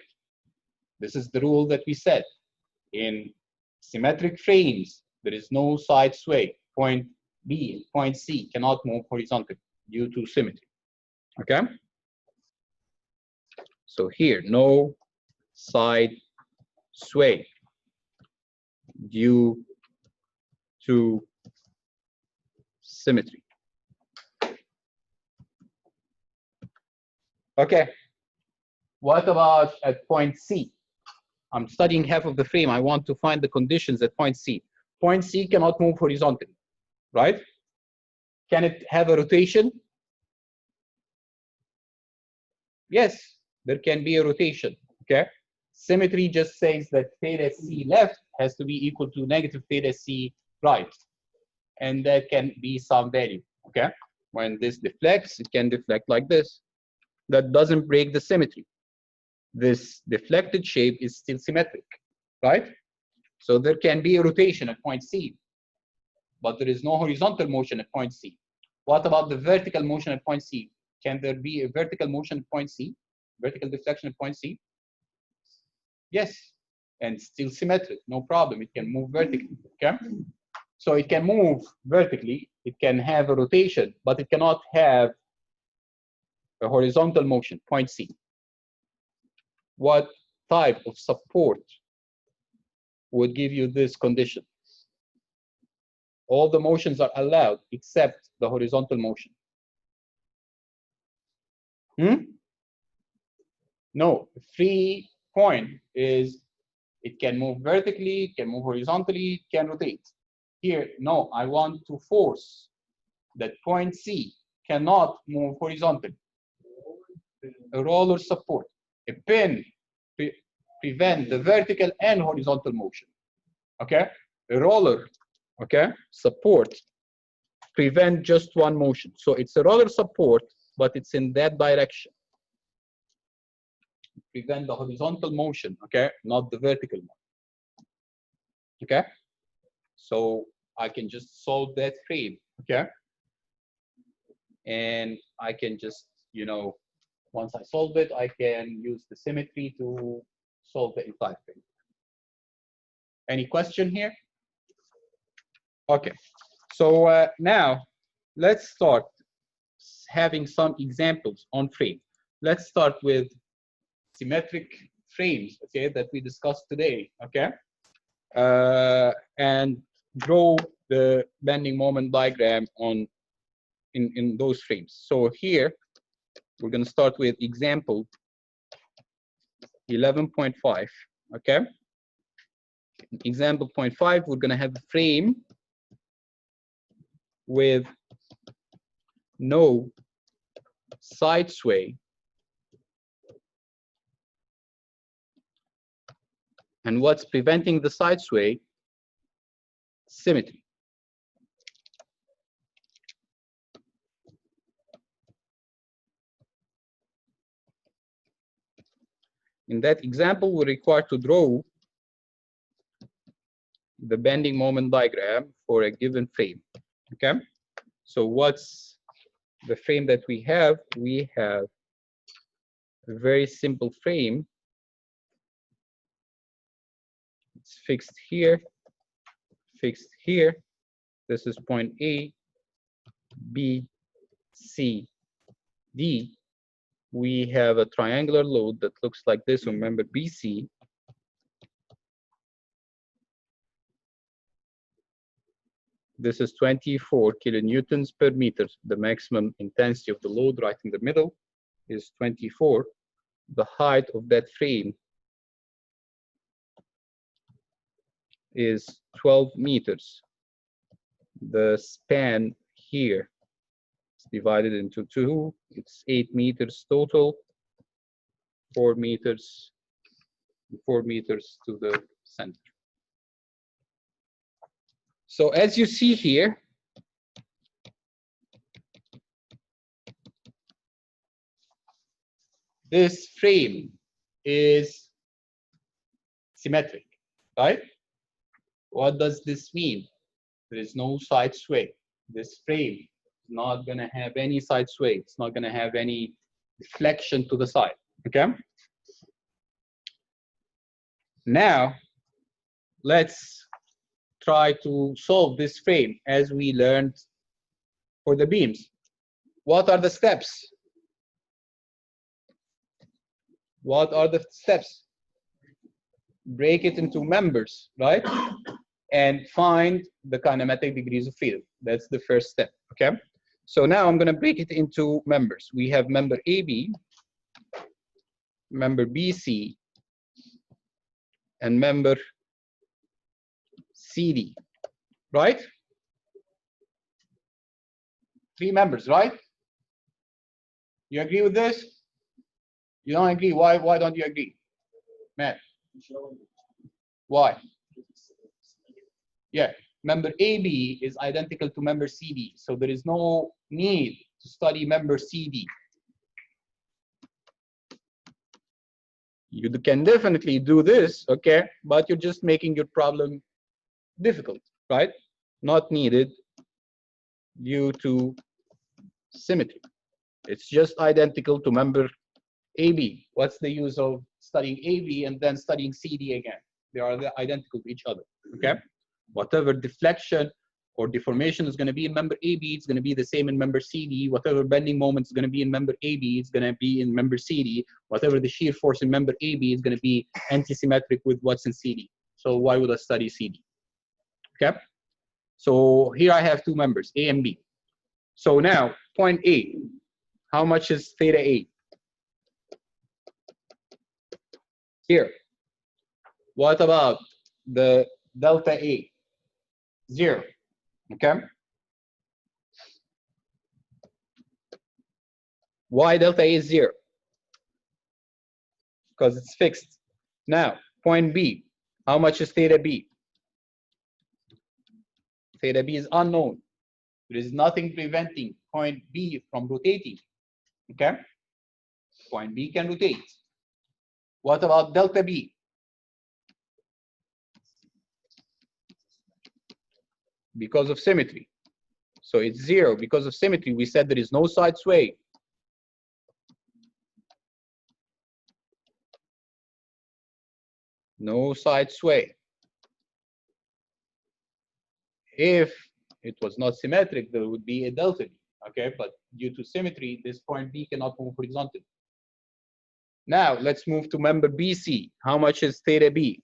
This is the rule that we said. In symmetric frames, there is no side sway. Point B and point C cannot move horizontally due to symmetry, okay? So here, no side sway due to symmetry. Okay, what about at point C? I'm studying half of the frame. I want to find the conditions at point C. Point C cannot move horizontally, right? Can it have a rotation? Yes, there can be a rotation, okay? Symmetry just says that theta C left has to be equal to negative theta C right. And that can be some value, okay? When this deflects, it can deflect like this. That doesn't break the symmetry. This deflected shape is still symmetric, right? So there can be a rotation at point C, but there is no horizontal motion at point C. What about the vertical motion at point C? Can there be a vertical motion at point C? Vertical deflection at point C? Yes, and still symmetric, no problem. It can move vertically, okay? So it can move vertically, it can have a rotation, but it cannot have a horizontal motion, point C. What type of support would give you this condition? All the motions are allowed except the horizontal motion. No, free point is it can move vertically, it can move horizontally, it can rotate. Here, no, I want to force that point C cannot move horizontally. A roller support, a pin prevent the vertical and horizontal motion. Okay, a roller, okay, support prevent just one motion. So it's a roller support, but it's in that direction. Prevent the horizontal motion, okay, not the vertical one. Okay, so I can just solve that frame, okay, and I can just, you know, once I solve it, I can use the symmetry to solve the entire frame. Any question here? Okay, so now let's start having some examples on frame. Let's start with symmetric frames, okay, that we discussed today, okay? And draw the bending moment diagram in those frames. So here, we're gonna start with example 11.5, okay? Example 0.5, we're gonna have a frame with no side sway and what's preventing the side sway? Symmetry. In that example, we're required to draw the bending moment diagram for a given frame, okay? So what's the frame that we have? We have a very simple frame. It's fixed here, fixed here. This is point A, B, C, D. We have a triangular load that looks like this. Remember BC. This is 24 kilonewtons per meter. The maximum intensity of the load right in the middle is 24. The height of that frame is 12 meters. The span here is divided into 2. It's 8 meters total, 4 meters, 4 meters to the center. So as you see here, this frame is symmetric, right? What does this mean? There is no side sway. This frame is not going to have any side sway. It's not going to have any deflection to the side, okay? Now, let's try to solve this frame as we learned for the beams. What are the steps? What are the steps? Break it into members, right? And find the kinematic degrees of freedom. That's the first step, okay? So now I'm going to break it into members. We have member AB, member BC, and member CD, right? 3 members, right? You agree with this? You don't agree? Why don't you agree? Matt? Why? Yeah, member AB is identical to member CD, so there is no need to study member CD. You can definitely do this, okay, but you're just making your problem difficult, right? Not needed due to symmetry. It's just identical to member AB. What's the use of studying AB and then studying CD again? They are identical to each other, okay? Whatever deflection or deformation is going to be in member AB, it's going to be the same in member CD. Whatever bending moment is going to be in member AB, it's going to be in member CD. Whatever the shear force in member AB is going to be anti-symmetric with what's in CD. So why would I study CD? Okay? So here I have 2 members, A and B. So now, point A, how much is theta A? Here. What about the delta A? 0, okay? Why delta A is 0? Because it's fixed. Now, point B, how much is theta B? Theta B is unknown. There is nothing preventing point B from rotating, okay? Point B can rotate. What about delta B? Because of symmetry. So it's 0 because of symmetry. We said there is no side sway. No side sway. If it was not symmetric, there would be a delta B, okay? But due to symmetry, this point B cannot move horizontally. Now, let's move to member BC. How much is theta B?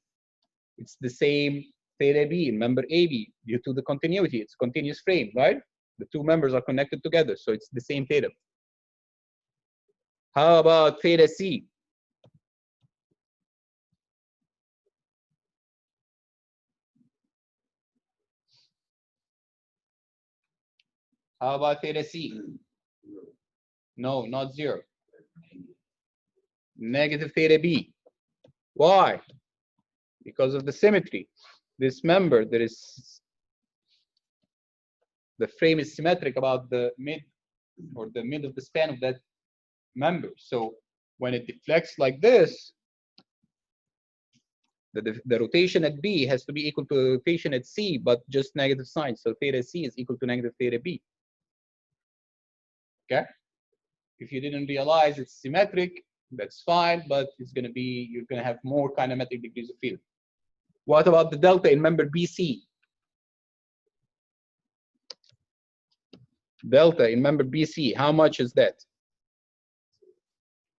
It's the same theta B in member AB due to the continuity. It's a continuous frame, right? The two members are connected together, so it's the same theta. How about theta C? How about theta C? No, not 0. Negative theta B. Why? Because of the symmetry. This member, there is, the frame is symmetric about the mid or the mid of the span of that member. So when it deflects like this, the rotation at B has to be equal to the rotation at C, but just negative sign. So theta C is equal to negative theta B. Okay? If you didn't realize it's symmetric, that's fine, but it's going to be, you're going to have more kinematic degrees of freedom. What about the delta in member BC? Delta in member BC, how much is that?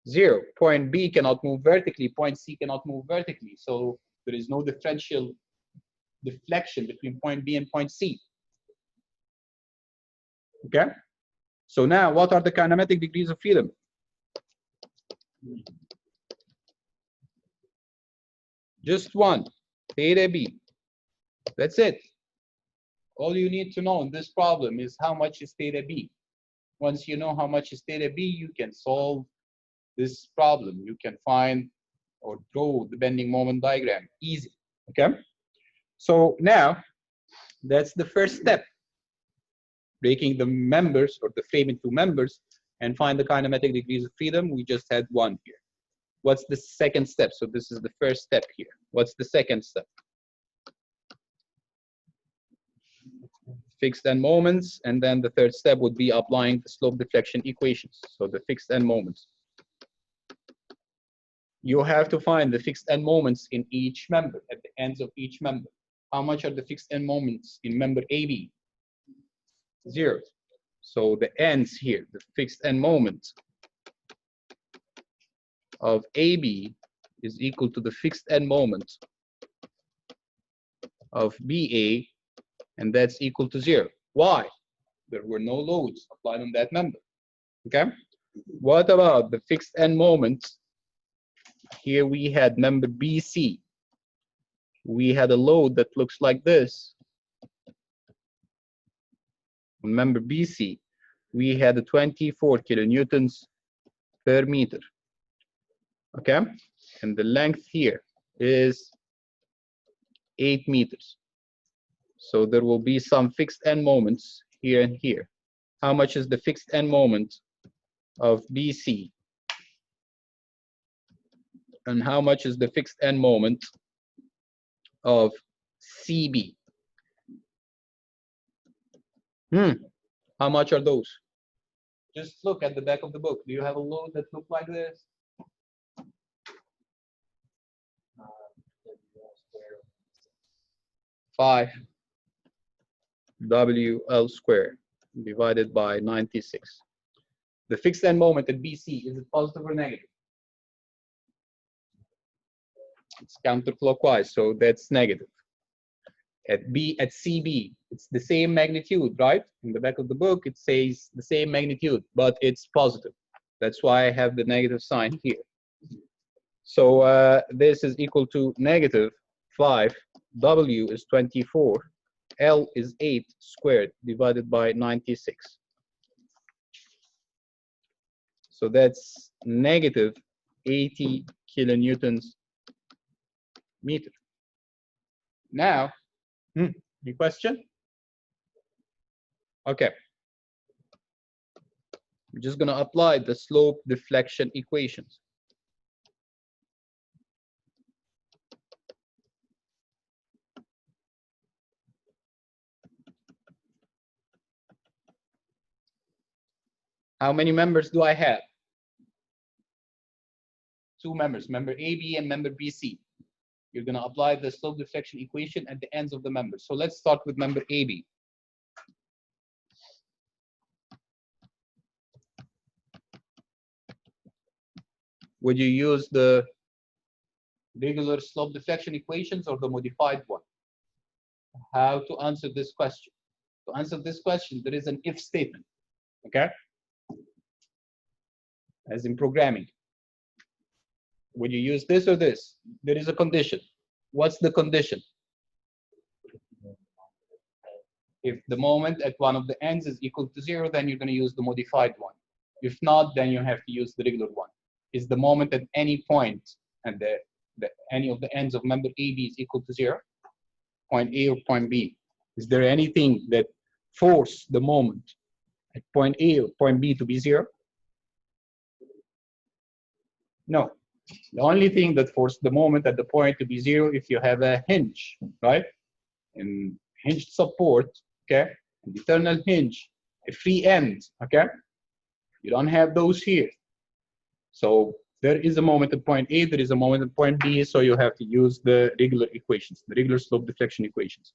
0. Point B cannot move vertically, point C cannot move vertically. So there is no differential deflection between point B and point C. Okay? So now, what are the kinematic degrees of freedom? Just one, theta B. That's it. All you need to know in this problem is how much is theta B. Once you know how much is theta B, you can solve this problem. You can find or draw the bending moment diagram. Easy. Okay? So now, that's the first step. Breaking the members or the frame into members and find the kinematic degrees of freedom. We just had one here. What's the second step? So this is the first step here. What's the second step? Fixed end moments, and then the third step would be applying the slope deflection equations. So the fixed end moments. You have to find the fixed end moments in each member, at the ends of each member. How much are the fixed end moments in member AB? 0. So the ends here, the fixed end moment of AB is equal to the fixed end moment of BA, and that's equal to 0. Why? There were no loads applied on that member. Okay? What about the fixed end moment? Here we had member BC. We had a load that looks like this. On member BC, we had a 24 kilonewtons per meter. Okay? And the length here is 8 meters. So there will be some fixed end moments here and here. How much is the fixed end moment of BC? And how much is the fixed end moment of CB? How much are those? Just look at the back of the book. Do you have a load that looks like this? 5 WL squared divided by 96. The fixed end moment at BC, is it positive or negative? It's counterclockwise, so that's negative. At CB, it's the same magnitude, right? In the back of the book, it says the same magnitude, but it's positive. That's why I have the negative sign here. So this is equal to negative 5. W is 24. L is 8 squared divided by 96. So that's negative 80 kilonewtons meter. Now, any question? Okay. I'm just going to apply the slope deflection equations. How many members do I have? 2 members, member AB and member BC. You're going to apply the slope deflection equation at the ends of the members. So let's start with member AB. Would you use the regular slope deflection equations or the modified one? How to answer this question? To answer this question, there is an if statement, okay? As in programming. Would you use this or this? There is a condition. What's the condition? If the moment at one of the ends is equal to 0, then you're going to use the modified one. If not, then you have to use the regular one. Is the moment at any point and any of the ends of member AB is equal to 0? Point A or point B? Is there anything that force the moment at point A or point B to be 0? No. The only thing that forces the moment at the point to be 0 if you have a hinge, right? In hinged support, okay? An eternal hinge, a free end, okay? You don't have those here. So there is a moment at point A, there is a moment at point B, so you have to use the regular equations, the regular slope deflection equations.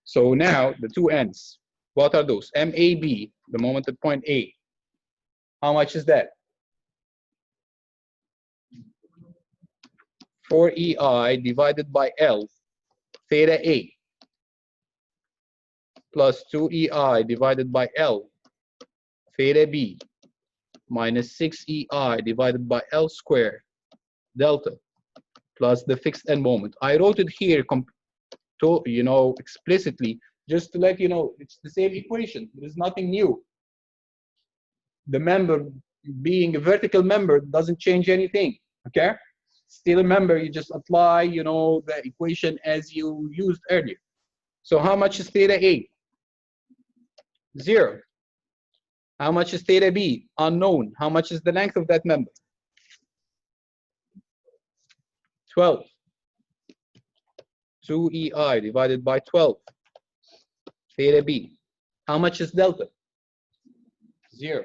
So now the two ends, what are those? MAB, the moment at point A. How much is that? 4EI divided by L, theta A, plus 2EI divided by L, theta B, minus 6EI divided by L squared, delta, plus the fixed end moment. I wrote it here, explicitly, just to let you know, it's the same equation. There is nothing new. The member being a vertical member doesn't change anything, okay? Still a member, you just apply, the equation as you used earlier. So how much is theta A? 0. How much is theta B? Unknown. How much is the length of that member? 12. 2EI divided by 12. Theta B. How much is delta? 0.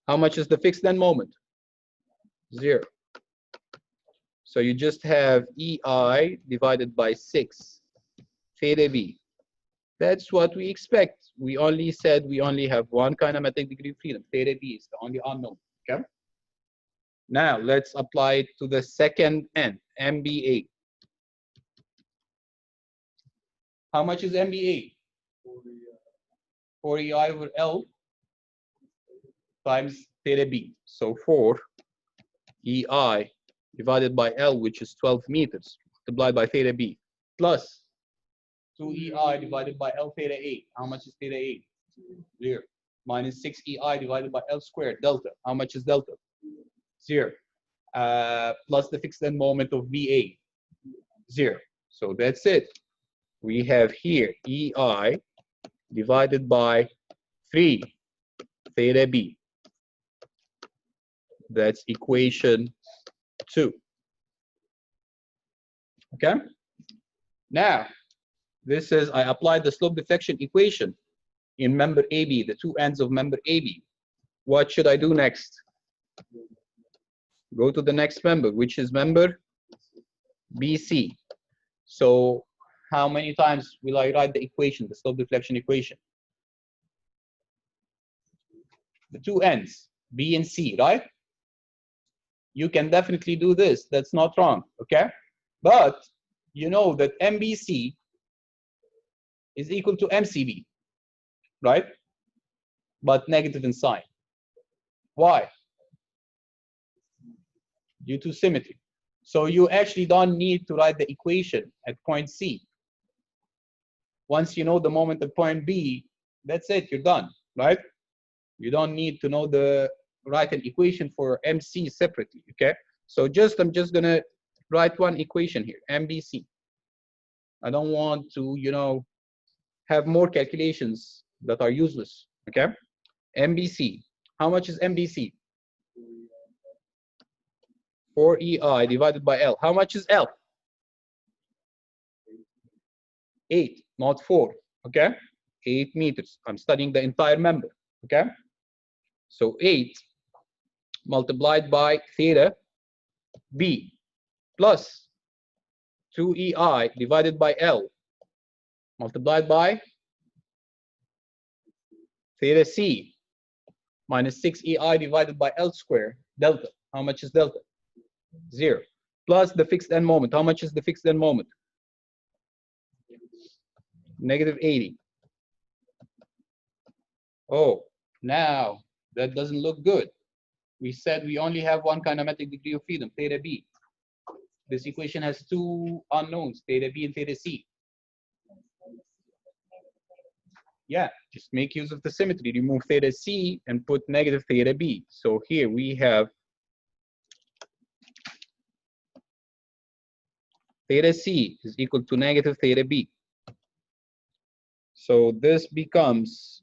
How much is the fixed end moment? 0. So you just have EI divided by 6, theta B. That's what we expect. We only said we only have one kinematic degree of freedom. Theta B is the only unknown, okay? Now let's apply it to the second end, MBA. How much is MBA? 4EI over L times theta B. So 4EI divided by L, which is 12 meters, multiplied by theta B, plus 2EI divided by L theta A. How much is theta A? 0. Minus 6EI divided by L squared, delta. How much is delta? 0. Plus the fixed end moment of VA, 0. So that's it. We have here EI divided by 3 theta B. That's equation 2. Okay? Now, this is, I applied the slope deflection equation in member AB, the two ends of member AB. What should I do next? Go to the next member, which is member BC. So how many times will I write the equation, the slope deflection equation? The two ends, B and C, right? You can definitely do this. That's not wrong, okay? But you know that MBC is equal to MCB, right? But negative in sign. Why? Due to symmetry. So you actually don't need to write the equation at point C. Once you know the moment at point B, that's it, you're done, right? You don't need to know write an equation for MC separately, okay? So I'm just gonna write one equation here, MBC. I don't want to, have more calculations that are useless, okay? MBC, how much is MBC? 4EI divided by L. How much is L? 8, not 4, okay? 8 meters. I'm studying the entire member, okay? So 8 multiplied by theta B plus 2EI divided by L multiplied by theta C minus 6EI divided by L squared delta. How much is delta? 0. Plus the fixed end moment. How much is the fixed end moment? Negative 80. Oh, now that doesn't look good. We said we only have one kinematic degree of freedom, theta b. This equation has two unknowns, theta b and theta c. Yeah, just make use of the symmetry. Remove theta c and put negative theta b. So here we have theta c is equal to negative theta b. So this becomes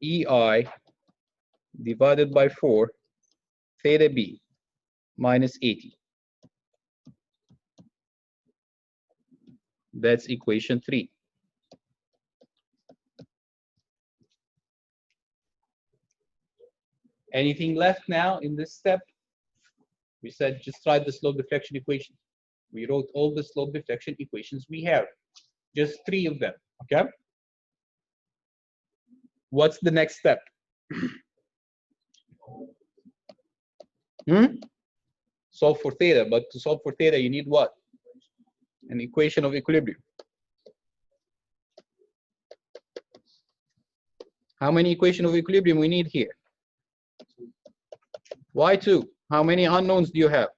EI divided by 4 theta b minus 80. That's equation 3. Anything left now in this step? We said just write the slope deflection equation. We wrote all the slope deflection equations we have. Just 3 of them, okay? What's the next step? Solve for theta, but to solve for theta, you need what? An equation of equilibrium. How many equations of equilibrium we need here? Why 2? How many unknowns do you have?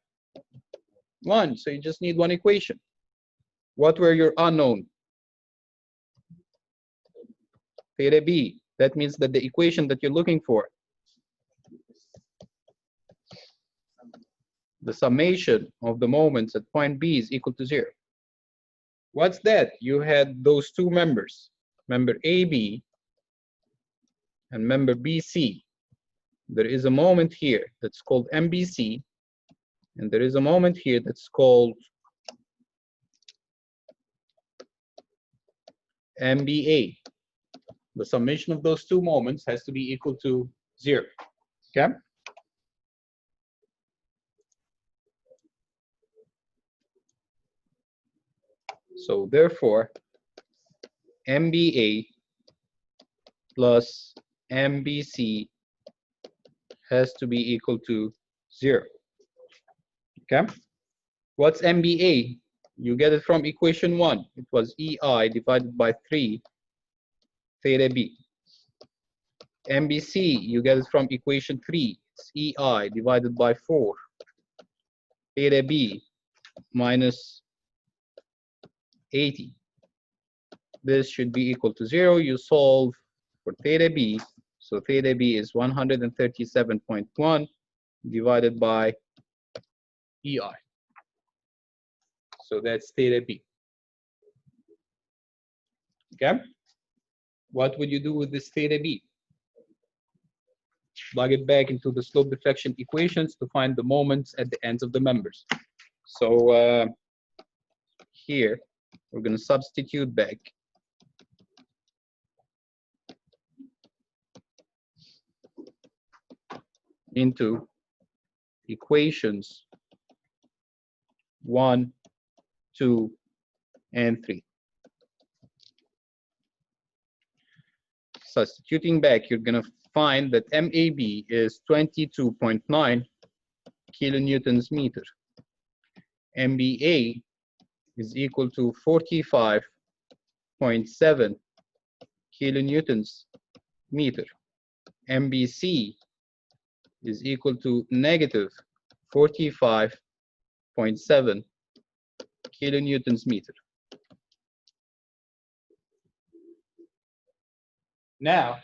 1, so you just need one equation. What were your unknown? Theta b. That means that the equation that you're looking for, the summation of the moments at point B is equal to 0. What's that? You had those two members, member AB and member BC. There is a moment here that's called MBC, and there is a moment here that's called MBA. The summation of those two moments has to be equal to 0, okay? So therefore, MBA plus MBC has to be equal to 0, okay? What's MBA? You get it from equation 1. It was EI divided by 3 theta b. MBC, you get it from equation 3. It's EI divided by 4 theta b minus 80. This should be equal to 0. You solve for theta b. So theta b is 137.1 divided by EI. So that's theta b. Okay? What would you do with this theta b? Plug it back into the slope deflection equations to find the moments at the ends of the members. So here, we're going to substitute back into equations 1, 2, and 3. Substituting back, you're going to find that MAB is 22.9 kilonewtons meter. MBA is equal to 45.7 kilonewtons meter. MBC is equal to negative 45.7 kilonewtons meter. Now,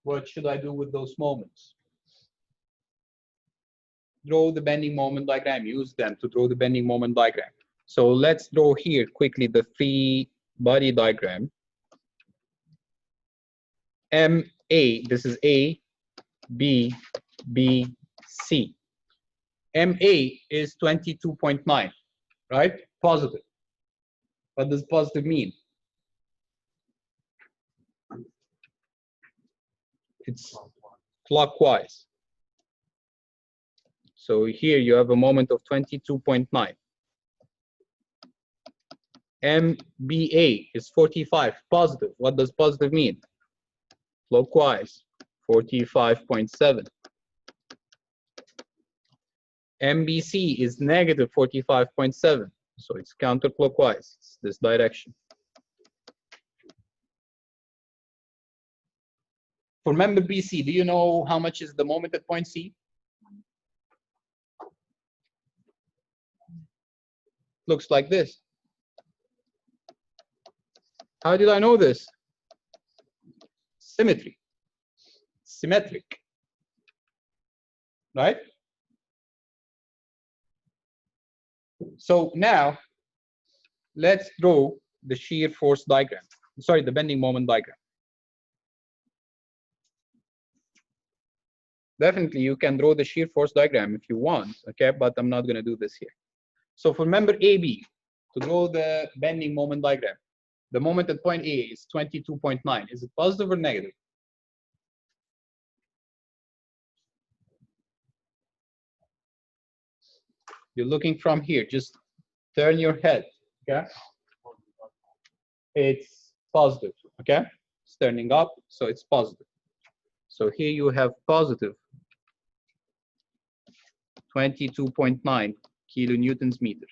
what should I do with those moments? Draw the bending moment diagram. Use them to draw the bending moment diagram. So let's draw here quickly the free body diagram. MA, this is A, B, B, C. MA is 22.9, right? Positive. What does positive mean? It's clockwise. So here you have a moment of 22.9. MBA is 45, positive. What does positive mean? Clockwise, 45.7. MBC is negative 45.7, so it's counterclockwise, it's this direction. For member BC, do you know how much is the moment at point C? Looks like this. How did I know this? Symmetry. Symmetric. Right? So now, let's draw the shear force diagram. Sorry, the bending moment diagram. Definitely, you can draw the shear force diagram if you want, okay? But I'm not going to do this here. So for member AB, to draw the bending moment diagram, the moment at point A is 22.9. Is it positive or negative? You're looking from here. Just turn your head, okay? It's positive, okay? It's turning up, so it's positive. So here you have positive 22.9 kilonewtons meter.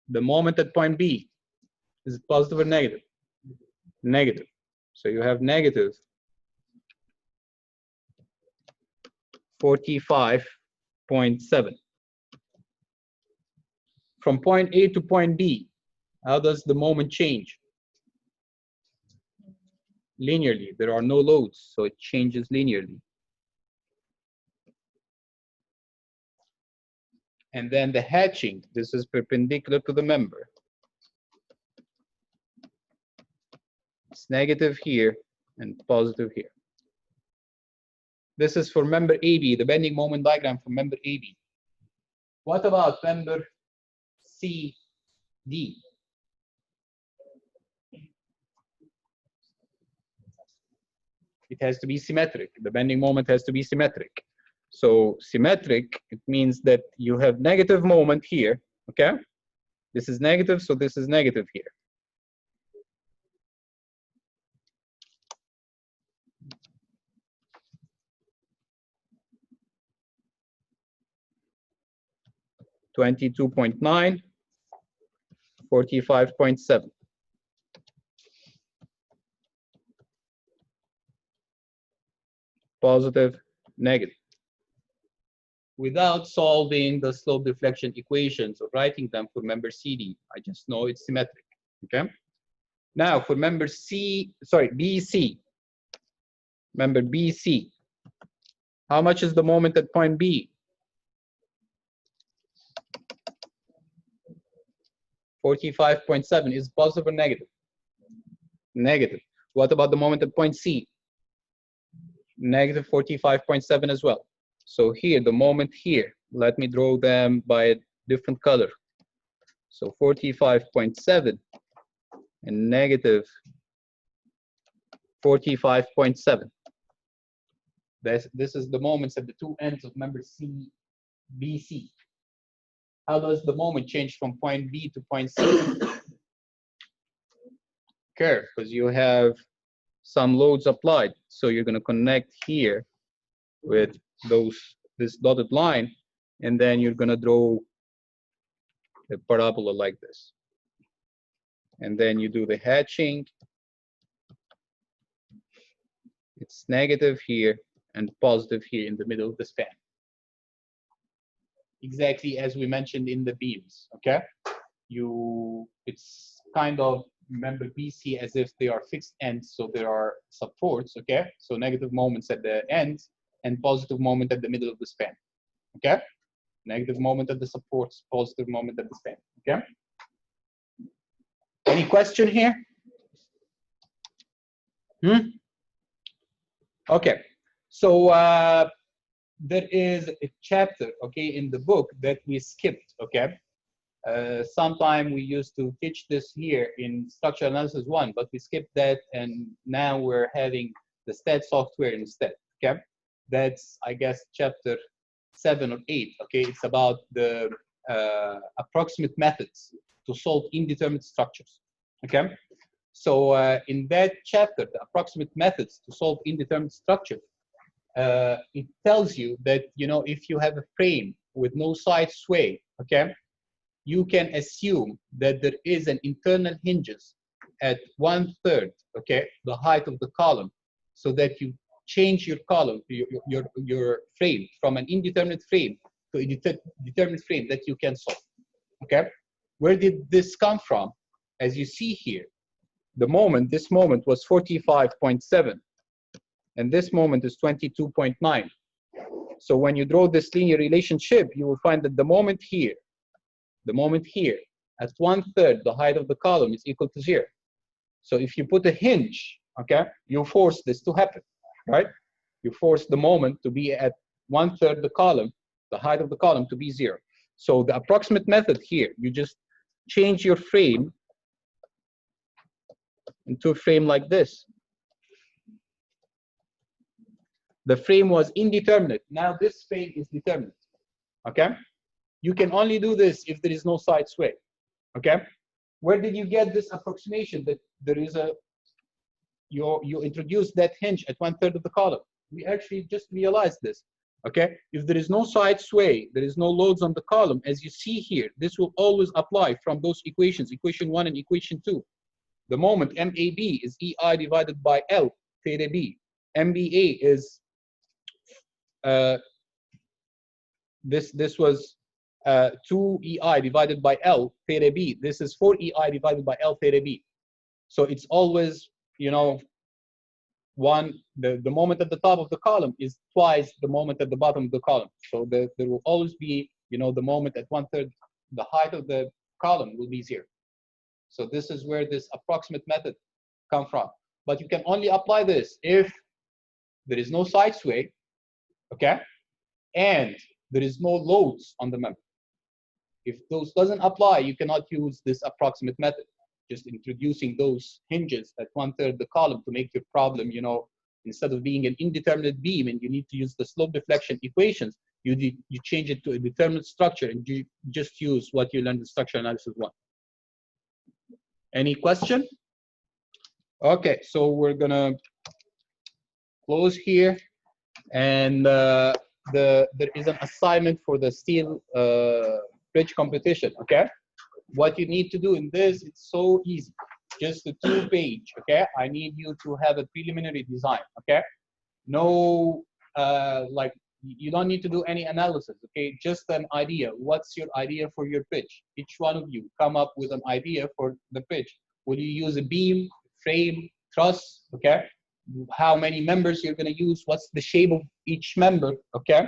The moment at point B, is it positive or negative? Negative. So you have negative 45.7. From point A to point B, how does the moment change? Linearly. There are no loads, so it changes linearly. And then the hatching, this is perpendicular to the member. It's negative here and positive here. This is for member AB, the bending moment diagram for member AB. What about member CD? It has to be symmetric. The bending moment has to be symmetric. So symmetric, it means that you have negative moment here, okay? This is negative, so this is negative here. $22.9, 45.7. Positive, negative. Without solving the slope deflection equations or writing them for member CD, I just know it's symmetric, okay? Now for member BC, member BC, how much is the moment at point B? 45.7. Is positive or negative? Negative. What about the moment at point C? Negative 45.7 as well. So here, the moment here, let me draw them by a different color. So 45.7 and negative 45.7. This is the moments at the two ends of member C, BC. How does the moment change from point B to point C? Curve, because you have some loads applied. So you're going to connect here with this dotted line, and then you're going to draw a parabola like this. And then you do the hatching. It's negative here and positive here in the middle of the span. Exactly as we mentioned in the beams, okay? It's kind of, remember BC as if they are fixed ends, so there are supports, okay? So negative moments at the ends and positive moment at the middle of the span, okay? Negative moment at the supports, positive moment at the span, okay? Any question here? Okay, so there is a chapter, okay, in the book that we skipped, okay? Sometime we used to teach this here in structural analysis 1, but we skipped that, and now we're having the stat software instead, okay? That's, I guess, chapter 7 or 8, okay? It's about the approximate methods to solve indeterminate structures. Okay, so in that chapter, the approximate methods to solve indeterminate structures, it tells you that, you know, if you have a frame with no side sway, okay, you can assume that there is an internal hinges at 1/3, okay, the height of the column, so that you change your column, your frame from an indeterminate frame to a determinate frame that you can solve. Okay, where did this come from? As you see here, this moment was 45.7, and this moment is 22.9. So when you draw this linear relationship, you will find that the moment here at 1/3 the height of the column is equal to 0. So if you put a hinge, okay, you force this to happen, right? You force the moment to be at 1/3 the column, the height of the column, to be 0. So the approximate method here, you just change your frame into a frame like this. The frame was indeterminate. Now this frame is determinate. Okay? You can only do this if there is no side sway. Okay? Where did you get this approximation that there is a, you introduce that hinge at 1/3 of the column? We actually just realized this. Okay? If there is no side sway, there is no loads on the column, as you see here, this will always apply from those equations, equation 1 and equation 2. The moment MAB is EI divided by L theta B. MBA is this was 2 EI divided by L theta B. This is 4 EI divided by L theta B. So it's always, you know, the moment at the top of the column is twice the moment at the bottom of the column. So there will always be, you know, the moment at 1/3, the height of the column will be 0. So this is where this approximate method comes from. But you can only apply this if there is no side sway, okay, and there is no loads on the member. If those doesn't apply, you cannot use this approximate method. Just introducing those hinges at 1/3 the column to make your problem, you know, instead of being an indeterminate beam and you need to use the slope deflection equations, you change it to a determinate structure and you just use what you learned in structure analysis 1. Any question? Okay, so we're gonna close here, and there is an assignment for the steel bridge competition. Okay, what you need to do in this, it's so easy, just a 2-page. Okay, I need you to have a preliminary design. Okay, no like, you don't need to do any analysis. Okay, just an idea. What's your idea for your pitch? Each one of you come up with an idea for the pitch. Will you use a beam, frame, truss? Okay, how many members you're going to use? What's the shape of each member? Okay,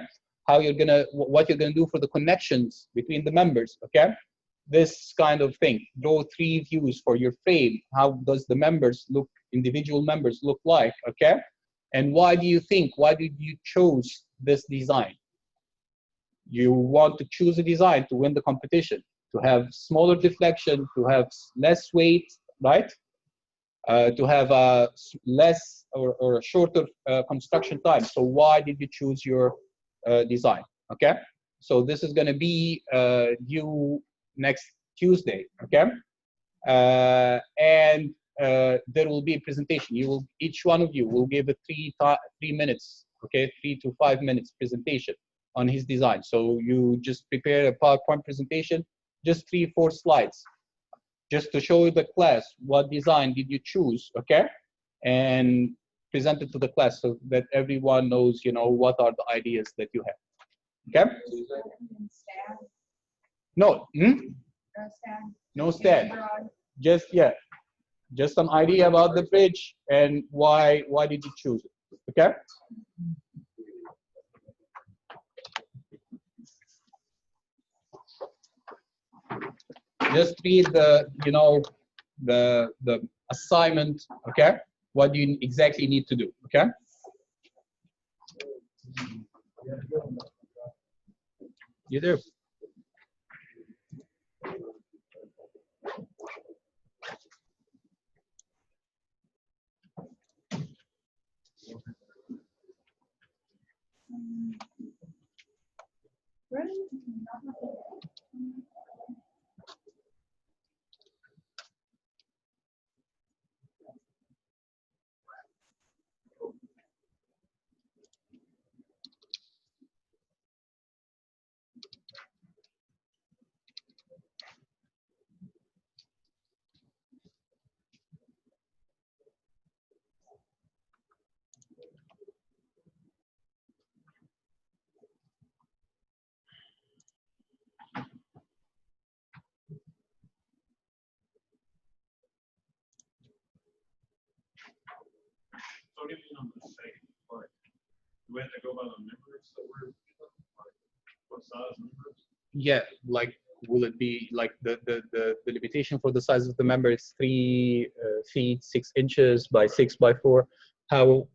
how you're gonna, what you're going to do for the connections between the members? Okay, this kind of thing. Draw 3 views for your frame. How does the members look, individual members look like? Okay, and why do you think, why did you choose this design? You want to choose a design to win the competition, to have smaller deflection, to have less weight, right? To have a less or a shorter construction time. So why did you choose your design? Okay, so this is going to be due next Tuesday. Okay, and there will be a presentation. You will, each one of you will give a 3 minutes, okay, 3 to 5 minutes presentation on his design. So you just prepare a PowerPoint presentation, just 3-4 slides, just to show the class what design did you choose, okay, and present it to the class so that everyone knows, you know, what are the ideas that you have. Okay. No. No stand. Just, yeah, just an idea about the bridge and why did you choose it. Okay. Just read the, you know, the assignment. Okay, what do you exactly need to do? Okay. You do. what do you mean on the shape? Like, do we have to go by the members that we're, like, what size members? Yeah, like will it be like the limitation for the size of the member is 3 feet 6 inches by 6 by 4? How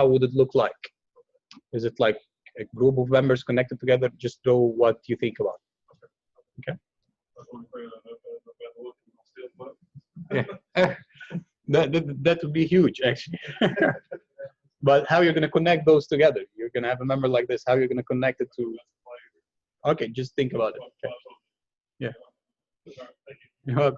would it look like? Is it like a group of members connected together? Just know what you think about. Okay. Yeah. That would be huge, actually. But how you're going to connect those together? You're going to have a member like this. How you're going to connect it to? Okay, just think about it. Okay. Yeah. You're welcome.